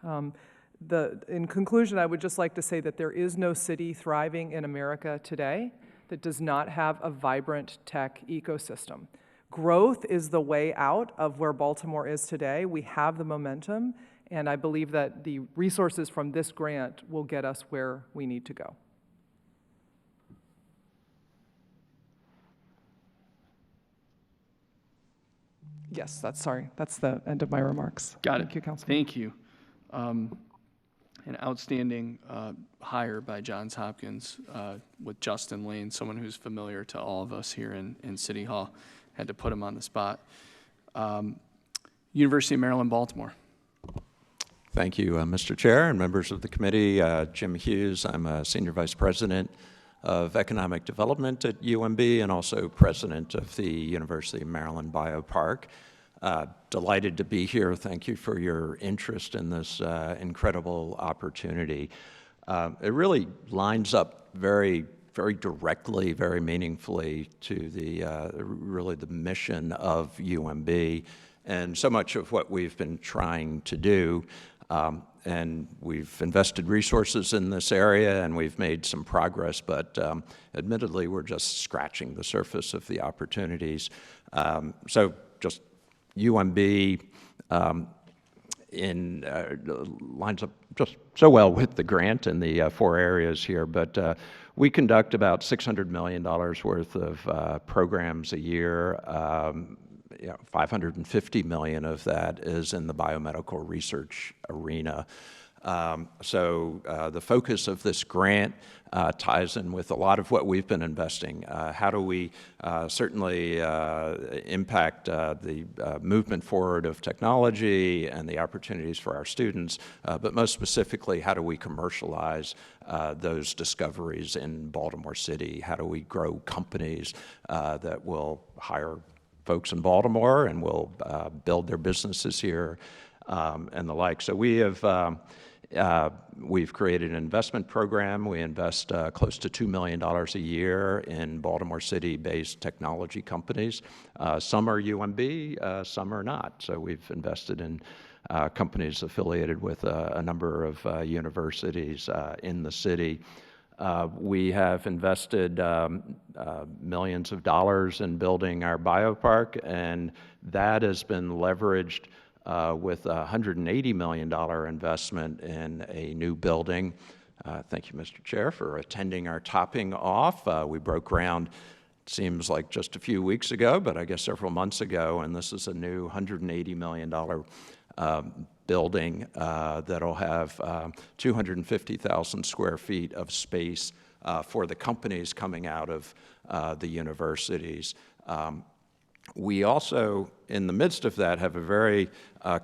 In conclusion, I would just like to say that there is no city thriving in America today that does not have a vibrant tech ecosystem. growth is the way out of where Baltimore is today. We have the momentum, and I believe that the resources from this grant will get us where we need to go. Yes, that's the end of my remarks. Got it. Thank you, Councilman. Thank you. An outstanding hire by Johns Hopkins with Justin Lane, someone who's familiar to all of us here in City Hall. Had to put him on the spot. University of Maryland, Baltimore. Thank you, Mr. Chair and members of the committee. Jim Hughes, I'm a Senior Vice President of Economic Development at UMB and also President of the University of Maryland Biopark. Delighted to be here. Thank you for your interest in this incredible opportunity. It really lines up very directly, very meaningfully to really the mission of UMB and so much of what we've been trying to do. And we've invested resources in this area and we've made some progress, but admittedly, we're just scratching the surface of the opportunities. So just UMB lines up just so well with the grant in the 4 areas here, but we conduct about $600 million worth of programs a year. 550 million of that is in the biomedical research arena. So the focus of this grant ties in with a lot of what we've been investing. How do we certainly impact the movement forward of technology and the opportunities for our students, but most specifically, how do we commercialize those discoveries in Baltimore City? How do we grow companies that will hire folks in Baltimore and will build their businesses here and the like? So we have we've created an investment program. We invest close to $2 million a year in Baltimore City-based technology companies. Some are UMB, some are not. So we've invested in companies affiliated with a number of universities in the city. We have invested millions of dollars in building our biopark, and that has been leveraged with a $180 million investment in a new building. Thank you, Mr. Chair, for attending our topping off. We broke ground, seems like just a few weeks ago, but I guess several months ago, and this is a new $180 million building that'll have 250,000 square feet of space for the companies coming out of the universities. We also, in the midst of that, have a very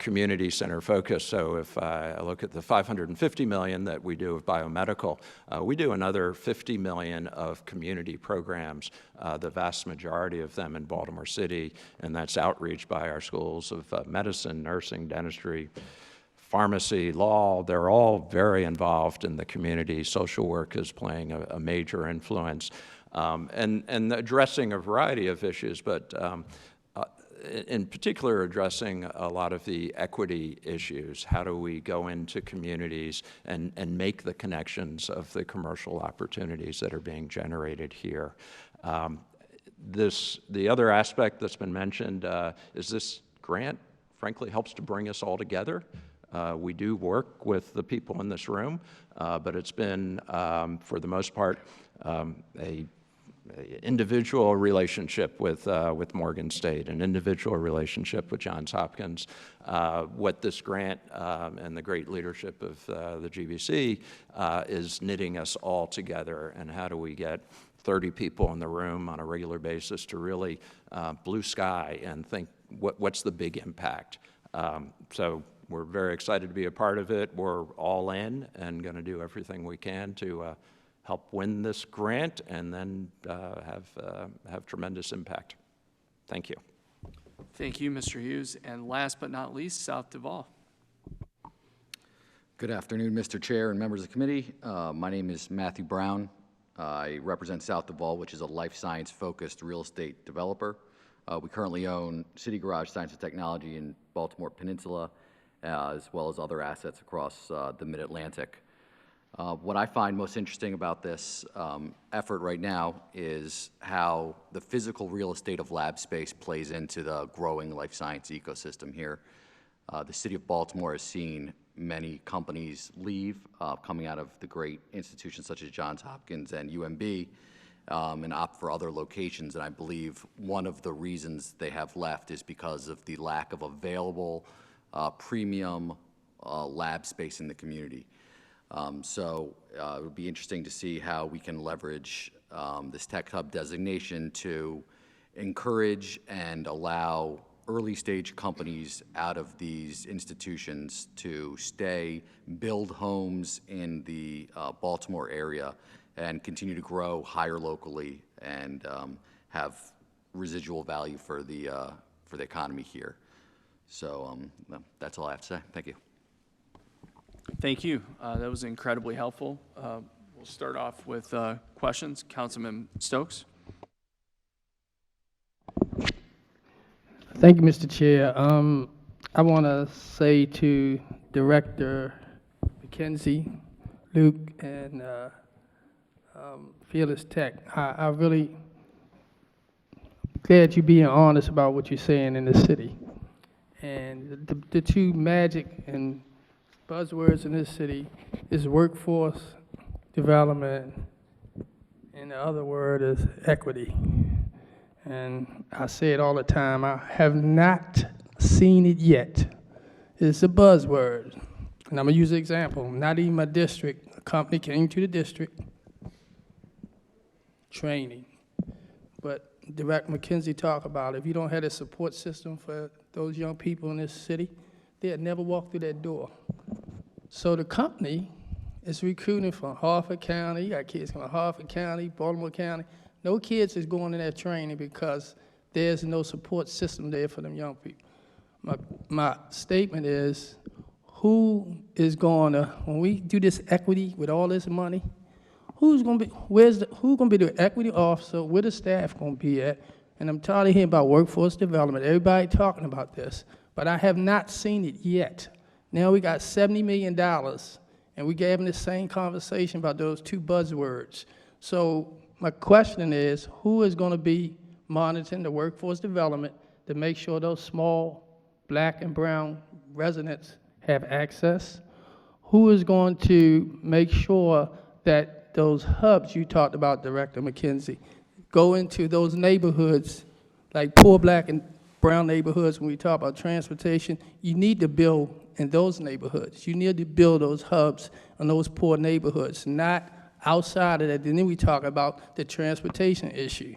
community center focus. So if I look at the $550 million that we do of biomedical, we do another $50 million of community programs, the vast majority of them in Baltimore City, and that's outreach by our schools of medicine, nursing, dentistry, pharmacy, law. They're all very involved in the community. Social work is playing a major influence. And addressing a variety of issues, but in particular addressing a lot of the equity issues. How do we go into communities and make the connections of the commercial opportunities that are being generated here? The other aspect that's been mentioned is this grant, frankly, helps to bring us all together. We do work with the people in this room, but it's been, for the most part, a individual relationship with Morgan State, an individual relationship with Johns Hopkins. What this grant and the great leadership of the GBC is knitting us all together, and how do we get 30 people in the room on a regular basis to really blue sky and think, what's the big impact? So we're very excited to be a part of it. We're all in and going to do everything we can to help win this grant and then have tremendous impact. Thank you. Thank you, Mr. Hughes. And last but not least, South Duval. Good afternoon, Mr. Chair and members of the committee. My name is Matthew Brown. I represent South Duval, which is a life science-focused real estate developer. We currently own City Garage Science and Technology in Baltimore Peninsula, as well as other assets across the Mid-Atlantic. What I find most interesting about this effort right now is how the physical real estate of lab space plays into the growing life science ecosystem here. The city of Baltimore has seen many companies leave, coming out of the great institutions such as Johns Hopkins and UMB, and opt for other locations. And I believe one of the reasons they have left is because of the lack of available premium lab space in the community. So it would be interesting to see how we can leverage this Tech Hub designation to encourage and allow early-stage companies out of these institutions to stay, build homes in the Baltimore area, and continue to grow higher locally and have residual value for the economy here. So that's all I have to say. Thank you. Thank you. That was incredibly helpful. We'll start off with questions. Councilman Stokes. Thank you, Mr. Chair. I want to say to Director McKenzie, Luke, and Fearless Tech, I really glad you're being honest about what you're saying in the city. And the two magic and buzzwords in this city is workforce development, and the other word is equity. And I say it all the time, I have not seen it yet. It's a buzzword. And I'm gonna use an example. Not even my district, a company came to the district, training. But Director McKenzie talked about if you don't have a support system for those young people in this city, they'd never walk through that door. So the company is recruiting from Harford County, you got kids from Harford County, Baltimore County. No kids is going in that training because there's no support system there for them young people. My statement is, who is going to, when we do this equity with all this money, who's going to be, who's going to be the equity officer, where the staff going to be at? And I'm tired of hearing about workforce development, everybody talking about this, but I have not seen it yet. Now we got $70 million, and we're having the same conversation about those two buzzwords. So my question is, who is going to be monitoring the workforce development to make sure those small black and brown residents have access? Who is going to make sure that those hubs you talked about, Director McKenzie, go into those neighborhoods, like poor black and brown neighborhoods? When we talk about transportation, you need to build in those neighborhoods. You need to build those hubs in those poor neighborhoods, not outside of that. And then we talk about the transportation issue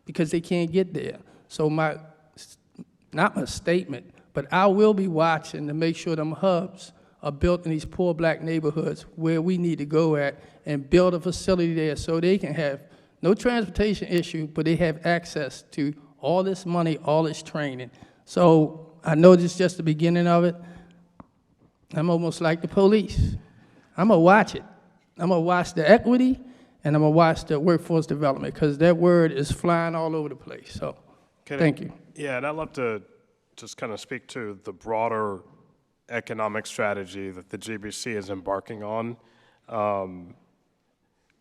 because they can't get there. So not my statement, but I will be watching to make sure them hubs are built in these poor black neighborhoods where we need to go at and build a facility there so they can have no transportation issue, but they have access to all this money, all this training. So I know this is just the beginning of it. I'm almost like the police. I'm going to watch it. I'm going to watch the equity, and I'm going to watch the workforce development, because that word is flying all over the place. So, thank you. Yeah, and I'd love to just kind of speak to the broader economic strategy that the GBC is embarking on.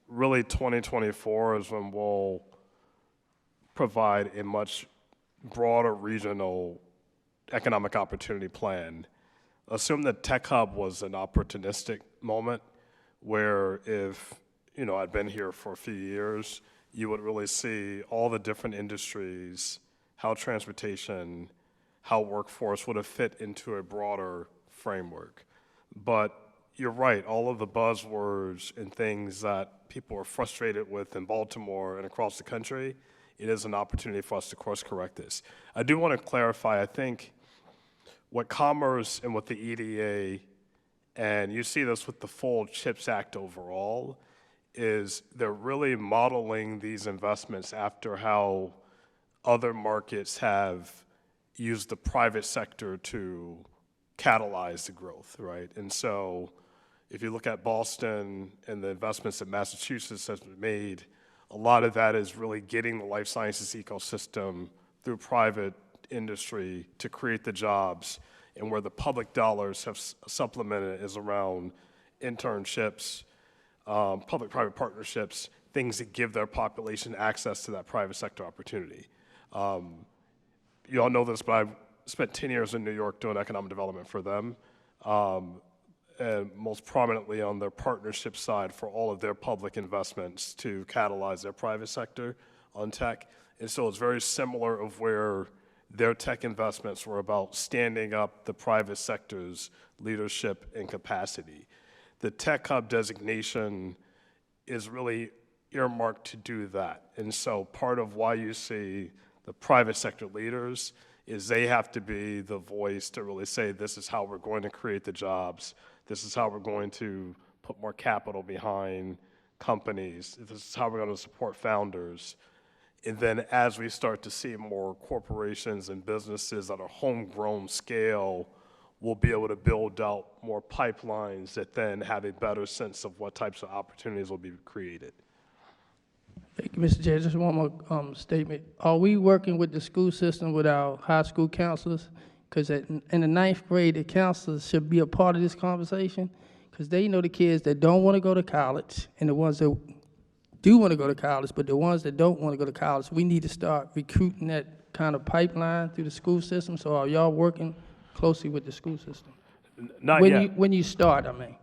Really, 2024 is when we'll provide a much broader regional economic opportunity plan. Assume that Tech Hub was an opportunistic moment where if, I'd been here for a few years, you would really see all the different industries, how transportation, how workforce would have fit into a broader framework. But you're right, all of the buzzwords and things that people are frustrated with in Baltimore and across the country, it is an opportunity for us to course correct this. I do want to clarify, I think what Commerce and what the EDA, and you see this with the full CHIPS Act overall, is they're really modeling these investments after how other markets have used the private sector to catalyze the growth, right? And so if you look at Boston and the investments that Massachusetts has made, a lot of that is really getting the life sciences ecosystem through private industry to create the jobs, and where the public dollars have supplemented is around internships public-private partnerships, things that give their population access to that private sector opportunity. You all know this, but I've spent 10 years in New York doing economic development for them, and most prominently on their partnership side for all of their public investments to catalyze their private sector on tech. And so it's very similar of where their tech investments were about standing up the private sector's leadership and capacity. The Tech Hub designation is really earmarked to do that. And so part of why you see the private sector leaders is they have to be the voice to really say, this is how we're going to create the jobs. This is how we're going to put more capital behind companies. This is how we're going to support founders. And then as we start to see more corporations and businesses at a homegrown scale, we'll be able to build out more pipelines that then have a better sense of what types of opportunities will be created. Thank you, Mr. Chair. Just one more statement. Are we working with the school system, with our high school counselors? Because in the 9th grade, the counselors should be a part of this conversation, because they know the kids that don't want to go to college and the ones that do want to go to college, but the ones that don't want to go to college, we need to start recruiting that kind of pipeline through the school system. So are y'all working closely with the school system? Not yet. When you start, I mean.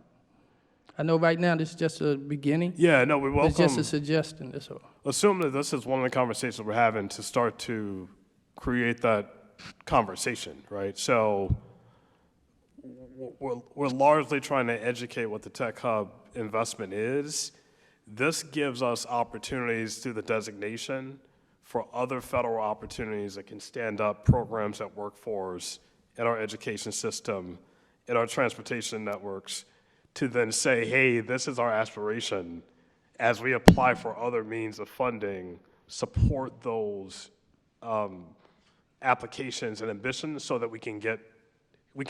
I know right now this is just a beginning. Yeah, no, we welcome. It's just a suggestion, that's all. Assume that this is one of the conversations we're having to start to create that conversation, right? So we're largely trying to educate what the Tech Hub investment is. This gives us opportunities through the designation for other federal opportunities that can stand up programs at workforce, in our education system, in our transportation networks, to then say, hey, this is our aspiration. As we apply for other means of funding, support those applications and ambitions so that we can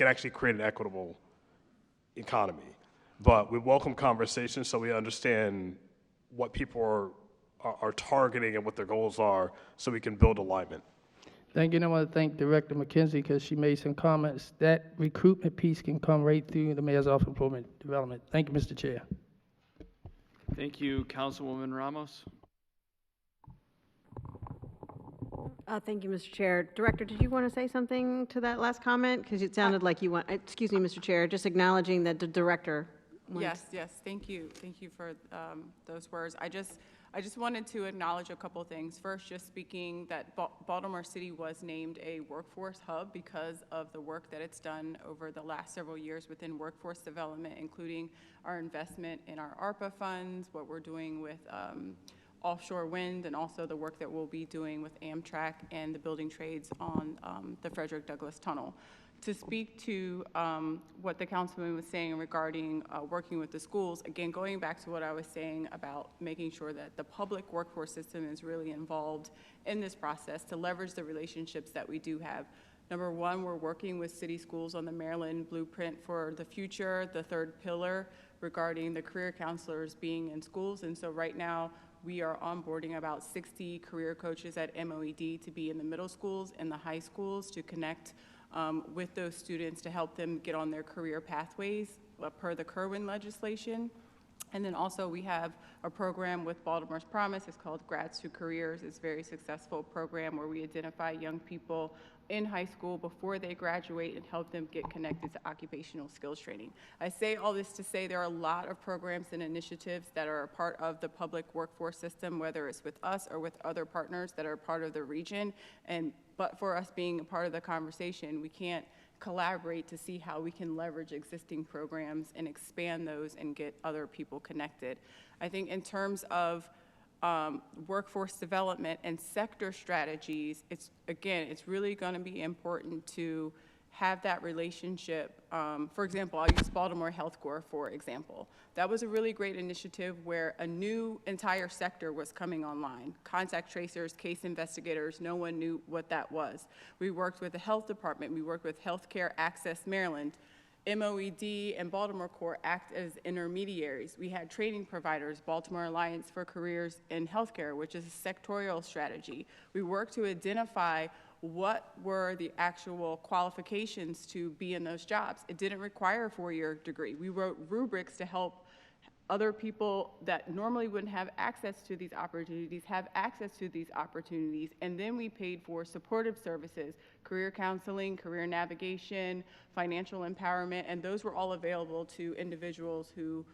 actually create an equitable economy. But we welcome conversations so we understand what people are targeting and what their goals are so we can build alignment. Thank you, and I want to thank Director McKenzie because she made some comments. That recruitment piece can come right through the Mayor's Office of Employment Development. Thank you, Mr. Chair. Thank you, Councilwoman Ramos. Thank you, Mr. Chair. Director, did you want to say something to that last comment? Because it sounded like you want, excuse me, Mr. Chair, just acknowledging that the director. Yes, thank you. Thank you for those words. I just wanted to acknowledge a couple things. First, just speaking that Baltimore City was named a workforce hub because of the work that it's done over the last several years within workforce development, including our investment in our ARPA funds, what we're doing with offshore wind, and also the work that we'll be doing with Amtrak and the building trades on the Frederick Douglass Tunnel. To speak to what the councilman was saying regarding working with the schools, again, going back to what I was saying about making sure that the public workforce system is really involved in this process to leverage the relationships that we do have. Number one, we're working with city schools on the Maryland Blueprint for the Future, the third pillar regarding the career counselors being in schools. And so right now, we are onboarding about 60 career coaches at MOED to be in the middle schools and the high schools to connect with those students to help them get on their career pathways per the Kerwin legislation. And then also we have a program with Baltimore's Promise. It's called Grads to Careers. It's a very successful program where we identify young people in high school before they graduate and help them get connected to occupational skills training. I say all this to say there are a lot of programs and initiatives that are a part of the public workforce system, whether it's with us or with other partners that are part of the region. But for us being a part of the conversation, we can't collaborate to see how we can leverage existing programs and expand those and get other people connected. I think in terms of workforce development and sector strategies, it's really going to be important to have that relationship. For example, I'll use Baltimore Health Corps, for example. That was a really great initiative where a new entire sector was coming online. Contact tracers, case investigators, no one knew what that was. We worked with the health department. We worked with Healthcare Access Maryland. MOED and Baltimore Corps act as intermediaries. We had training providers, Baltimore Alliance for Careers in Healthcare, which is a sectorial strategy. We worked to identify what were the actual qualifications to be in those jobs. It didn't require a 4-year degree. We wrote rubrics to help other people that normally wouldn't have access to these opportunities have access to these opportunities. And then we paid for supportive services, career counseling, career navigation, financial empowerment, and those were all available to individuals who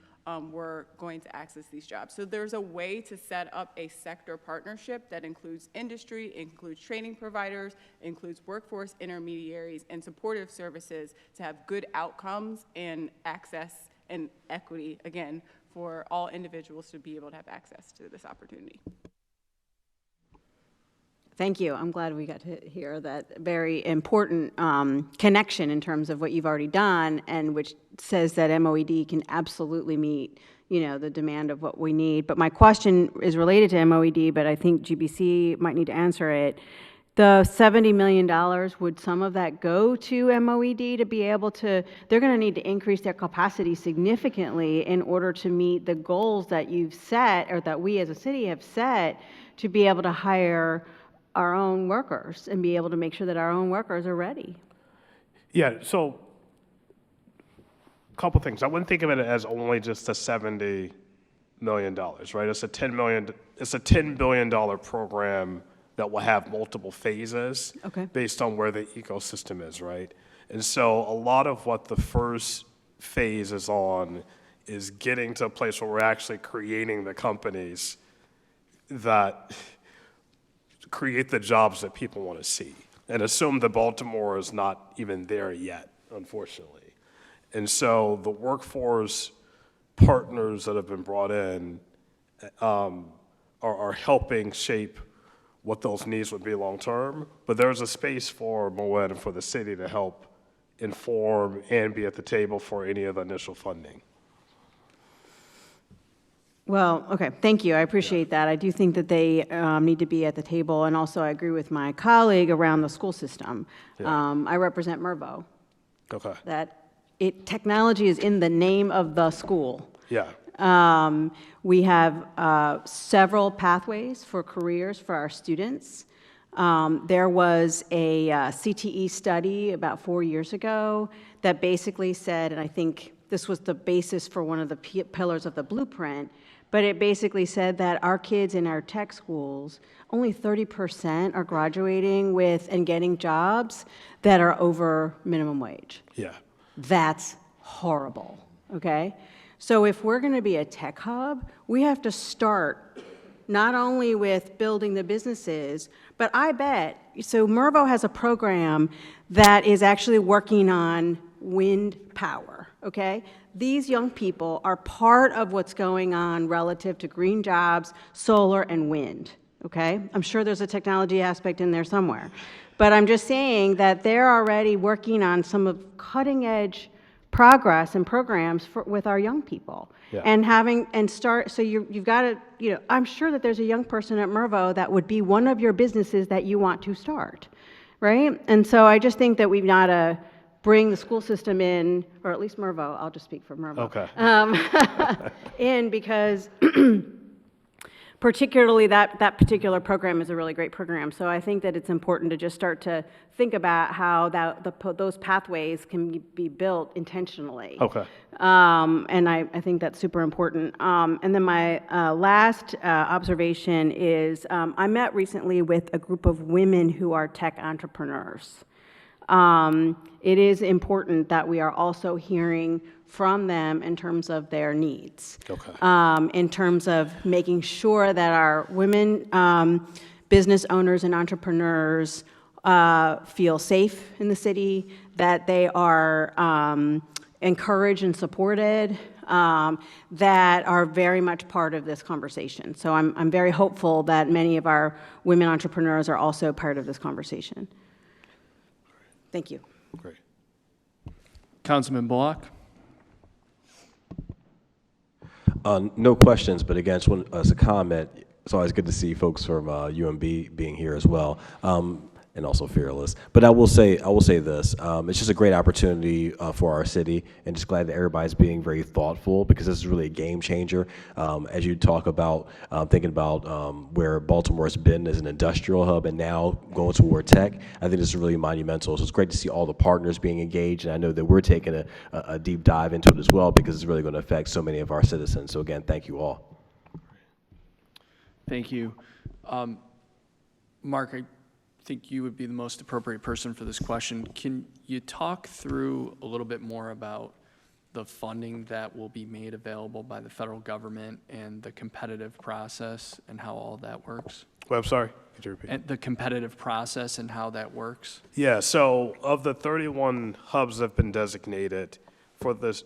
were going to access these jobs. So there's a way to set up a sector partnership that includes industry, includes training providers, includes workforce intermediaries, and supportive services to have good outcomes and access and equity, again, for all individuals to be able to have access to this opportunity. Thank you. I'm glad we got to hear that very important connection in terms of what you've already done, and which says that MOED can absolutely meet, you know, the demand of what we need. But my question is related to MOED, but I think GBC might need to answer it. The $70 million, would some of that go to MOED to be able to, they're going to need to increase their capacity significantly in order to meet the goals that you've set, or that we as a city have set, to be able to hire our own workers and be able to make sure that our own workers are ready? Yeah, so a couple things. I wouldn't think of it as only just the $70 million, right? It's a $10 billion program that will have multiple phases based on where the ecosystem is, right? And so a lot of what the first phase is on is getting to a place where we're actually creating the companies that create the jobs that people want to see, and assume that Baltimore is not even there yet, unfortunately. And so the workforce partners that have been brought in are helping shape what those needs would be long term, but there's a space for MOED and for the city to help inform and be at the table for any of the initial funding. Well, okay, thank you. I appreciate that. I do think that they need to be at the table, and also I agree with my colleague around the school system. I represent Mervo. Okay. That technology is in the name of the school. Yeah. We have several pathways for careers for our students. There was a CTE study about 4 years ago that basically said, and I think this was the basis for one of the pillars of the blueprint, but it basically said that our kids in our tech schools, only 30% are graduating with and getting jobs that are over minimum wage. Yeah. That's horrible, okay? So if we're going to be a tech hub, we have to start not only with building the businesses, but I bet, so Mervo has a program that is actually working on wind power, okay? These young people are part of what's going on relative to green jobs, solar, and wind, okay? I'm sure there's a technology aspect in there somewhere. But I'm just saying that they're already working on some of cutting-edge progress and programs with our young people. Yeah. So you've got to, you know, I'm sure that there's a young person at Mervo that would be one of your businesses that you want to start, right? And so I just think that we've got to bring the school system in, or at least Mervo, I'll just speak for Mervo. Okay. In, because particularly that particular program is a really great program. So I think that it's important to just start to think about how those pathways can be built intentionally. Okay. And I think that's super important. And then my last observation is I met recently with a group of women who are tech entrepreneurs. It is important that we are also hearing from them in terms of their needs. Okay. In terms of making sure that our women business owners and entrepreneurs feel safe in the city, that they are encouraged and supported, that are very much part of this conversation. So I'm very hopeful that many of our women entrepreneurs are also part of this conversation. Thank you. Great. Councilman Bullock. No questions, but again, just as a comment, it's always good to see folks from UMB being here as well. and also fearless. But I will say this: it's just a great opportunity for our city, and just glad that everybody's being very thoughtful, because this is really a game changer. As you talk about thinking about where Baltimore's been as an industrial hub, and now going toward tech, I think this is really monumental. So it's great to see all the partners being engaged, and I know that we're taking a deep dive into it as well, because it's really going to affect so many of our citizens. So again, thank you all. Thank you. Mark, I think you would be the most appropriate person for this question. Can you talk through a little bit more about the funding that will be made available by the federal government and the competitive process and how all that works? Well, I'm sorry, could you repeat? And the competitive process and how that works? Yeah, so of the 31 hubs that have been designated for this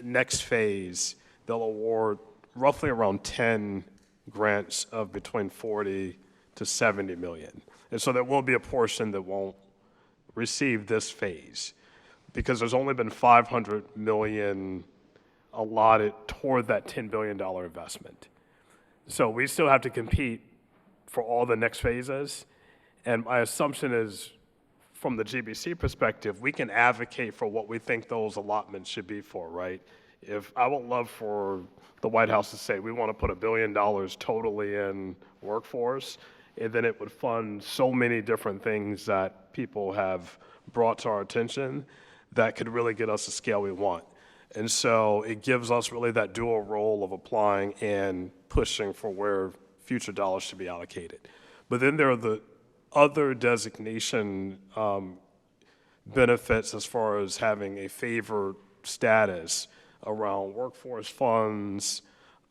next phase, they'll award roughly around 10 grants of between 40 to 70 million. And so there will be a portion that won't receive this phase, because there's only been 500 million allotted toward that $10 billion investment. So we still have to compete for all the next phases. And my assumption is, from the GBC perspective, we can advocate for what we think those allotments should be for, right? If I would love for the White House to say, we want to put $1 billion totally in workforce, and then it would fund so many different things that people have brought to our attention that could really get us the scale we want. And so it gives us really that dual role of applying and pushing for where future dollars should be allocated. But then there are the other designation benefits, as far as having a favored status around workforce funds,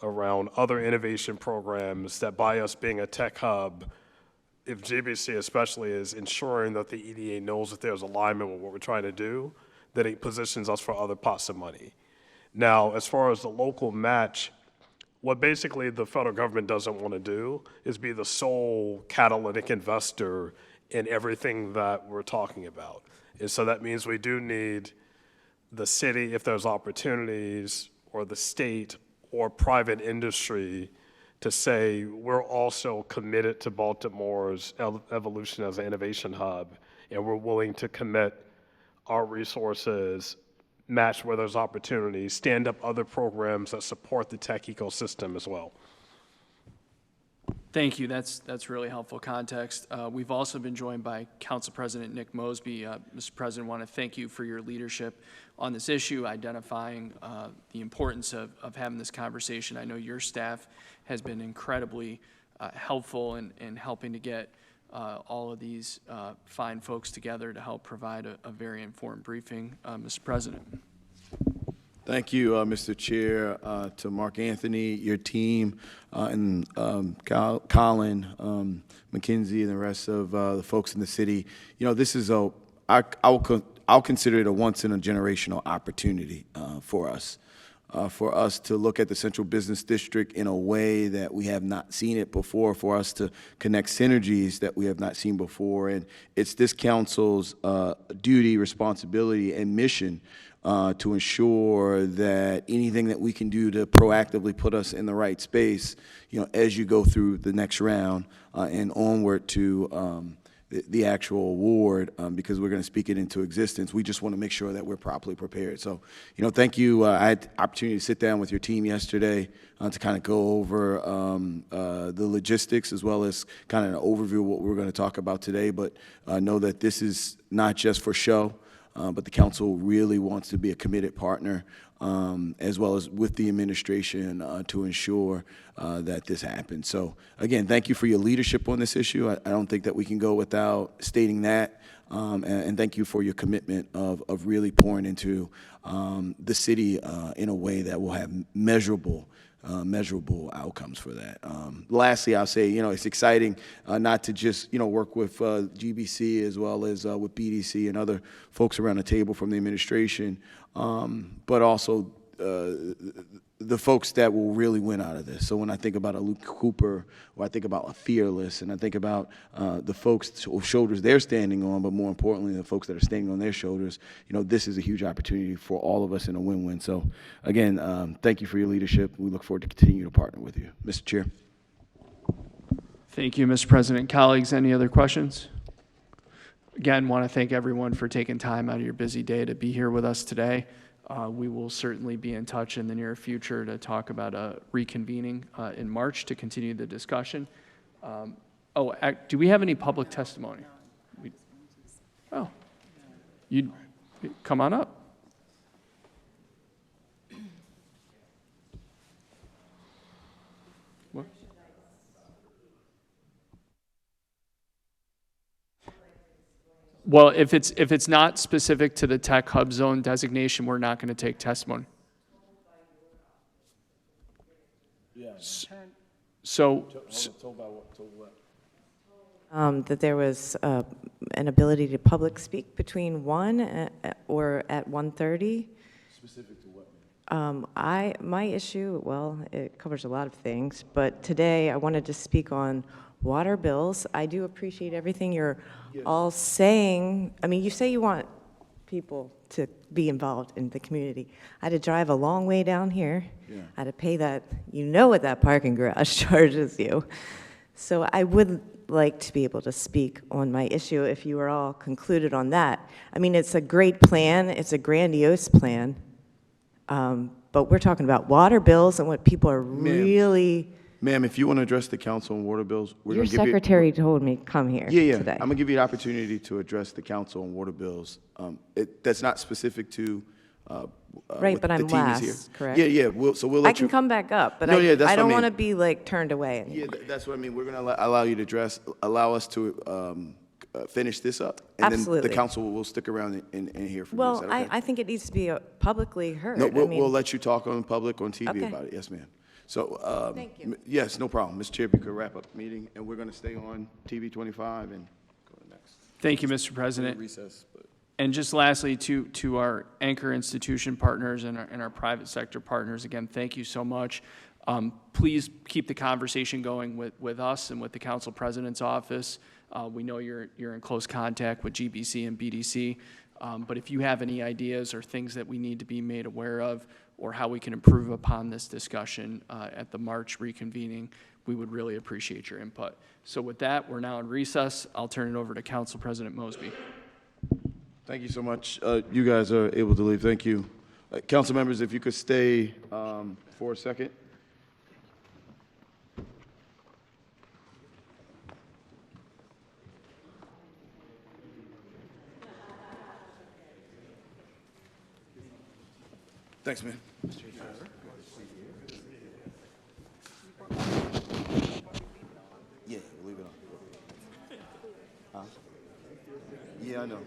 around other innovation programs, that by us being a tech hub, if GBC especially is ensuring that the EDA knows that there's alignment with what we're trying to do, that it positions us for other pots of money. Now, as far as the local match, what basically the federal government doesn't want to do is be the sole catalytic investor in everything that we're talking about. And so that means we do need the city, if there's opportunities, or the state or private industry, to say we're also committed to Baltimore's evolution as an innovation hub, and we're willing to commit our resources, match where there's opportunities, stand up other programs that support the tech ecosystem as well. Thank you. That's really helpful context. We've also been joined by Council President Nick Mosby. Mr. President, I want to thank you for your leadership on this issue, identifying the importance of having this conversation. I know your staff has been incredibly helpful in helping to get all of these fine folks together to help provide a very informed briefing. Mr. President. Thank you, Mr. Chair, to Mark Anthony, your team, and Colin, McKenzie, and the rest of the folks in the city. You know, this is I'll consider it a once-in-a-generational opportunity for us to look at the Central Business District in a way that we have not seen it before, for us to connect synergies that we have not seen before. And it's this council's duty, responsibility, and mission to ensure that anything that we can do to proactively put us in the right space, you know, as you go through the next round and onward to the actual award, because we're going to speak it into existence. We just want to make sure that we're properly prepared. So, you know, thank you. I had the opportunity to sit down with your team yesterday to kind of go over the logistics, as well as kind of an overview of what we're going to talk about today. But know that this is not just for show. But the council really wants to be a committed partner, as well as with the administration, to ensure that this happens. So again, thank you for your leadership on this issue. I don't think that we can go without stating that. And thank you for your commitment of really pouring into the city in a way that will have measurable outcomes for that. Lastly, I'll say, you know, it's exciting not to just, you know, work with GBC as well as with BDC and other folks around the table from the administration, but also the folks that will really win out of this. So when I think about a Luke Cooper, or I think about a Fearless, and I think about the folks whose shoulders they're standing on, but more importantly, the folks that are standing on their shoulders, you know, this is a huge opportunity for all of us in a win-win. So again, thank you for your leadership. We look forward to continue to partner with you. Mr. Chair. Thank you, Mr. President. Colleagues, any other questions? Again, want to thank everyone for taking time out of your busy day to be here with us today. We will certainly be in touch in the near future to talk about reconvening in March to continue the discussion. Do we have any public testimony? Oh, you come on up. What? Well, if it's not specific to the tech hub zone designation, we're not going to take testimony. So, that there was an ability to public speak between 1 or at 1:30. Specific to what? My issue, well, it covers a lot of things, but today I wanted to speak on water bills. I do appreciate everything you're all saying. I mean, you say you want people to be involved in the community. I had to drive a long way down here. Yeah. I had to pay that, you know what that parking garage charges you. So I would like to be able to speak on my issue if you are all concluded on that. I mean, it's a great plan, it's a grandiose plan, but we're talking about water bills and what people are really... Ma'am, if you want to address the council on water bills, we're Your going to give you... secretary told me come here today. I'm going to give you the opportunity to address the council on water bills. That's not specific to Right, what but the I'm team is here. last, correct? Yeah, we'll I let can you... come back up, but No, yeah, that's I what don't I mean. want to be like turned away anymore. Yeah, that's what I mean. We're going to allow you to allow us to finish this up. And then Absolutely. the council will stick around and hear from you. Well, Is that okay? I think it needs to be publicly heard. No, I mean, we'll let you talk on public, on TV Okay. about it. Yes, ma'am. So, Thank you. yes, no problem. Mr. Chair, if you could wrap up the meeting, and we're going to stay on TV 25 and go to the next. Thank you, Mr. President. Recess, but... And just lastly, to our anchor institution partners and our private sector partners, again, thank you so much. Please keep the conversation going with us and with the Council President's office. We know you're in close contact with GBC and BDC, but if you have any ideas or things that we need to be made aware of or how we can improve upon this discussion at the March reconvening, we would really appreciate your input. So with that, we're now in recess. I'll turn it over to Council President Mosby. Thank you so much. You guys are able to leave. Thank you. Council members, if you could stay for a second. Thanks, man. Yeah, we'll leave it on. Huh? Yeah, I know.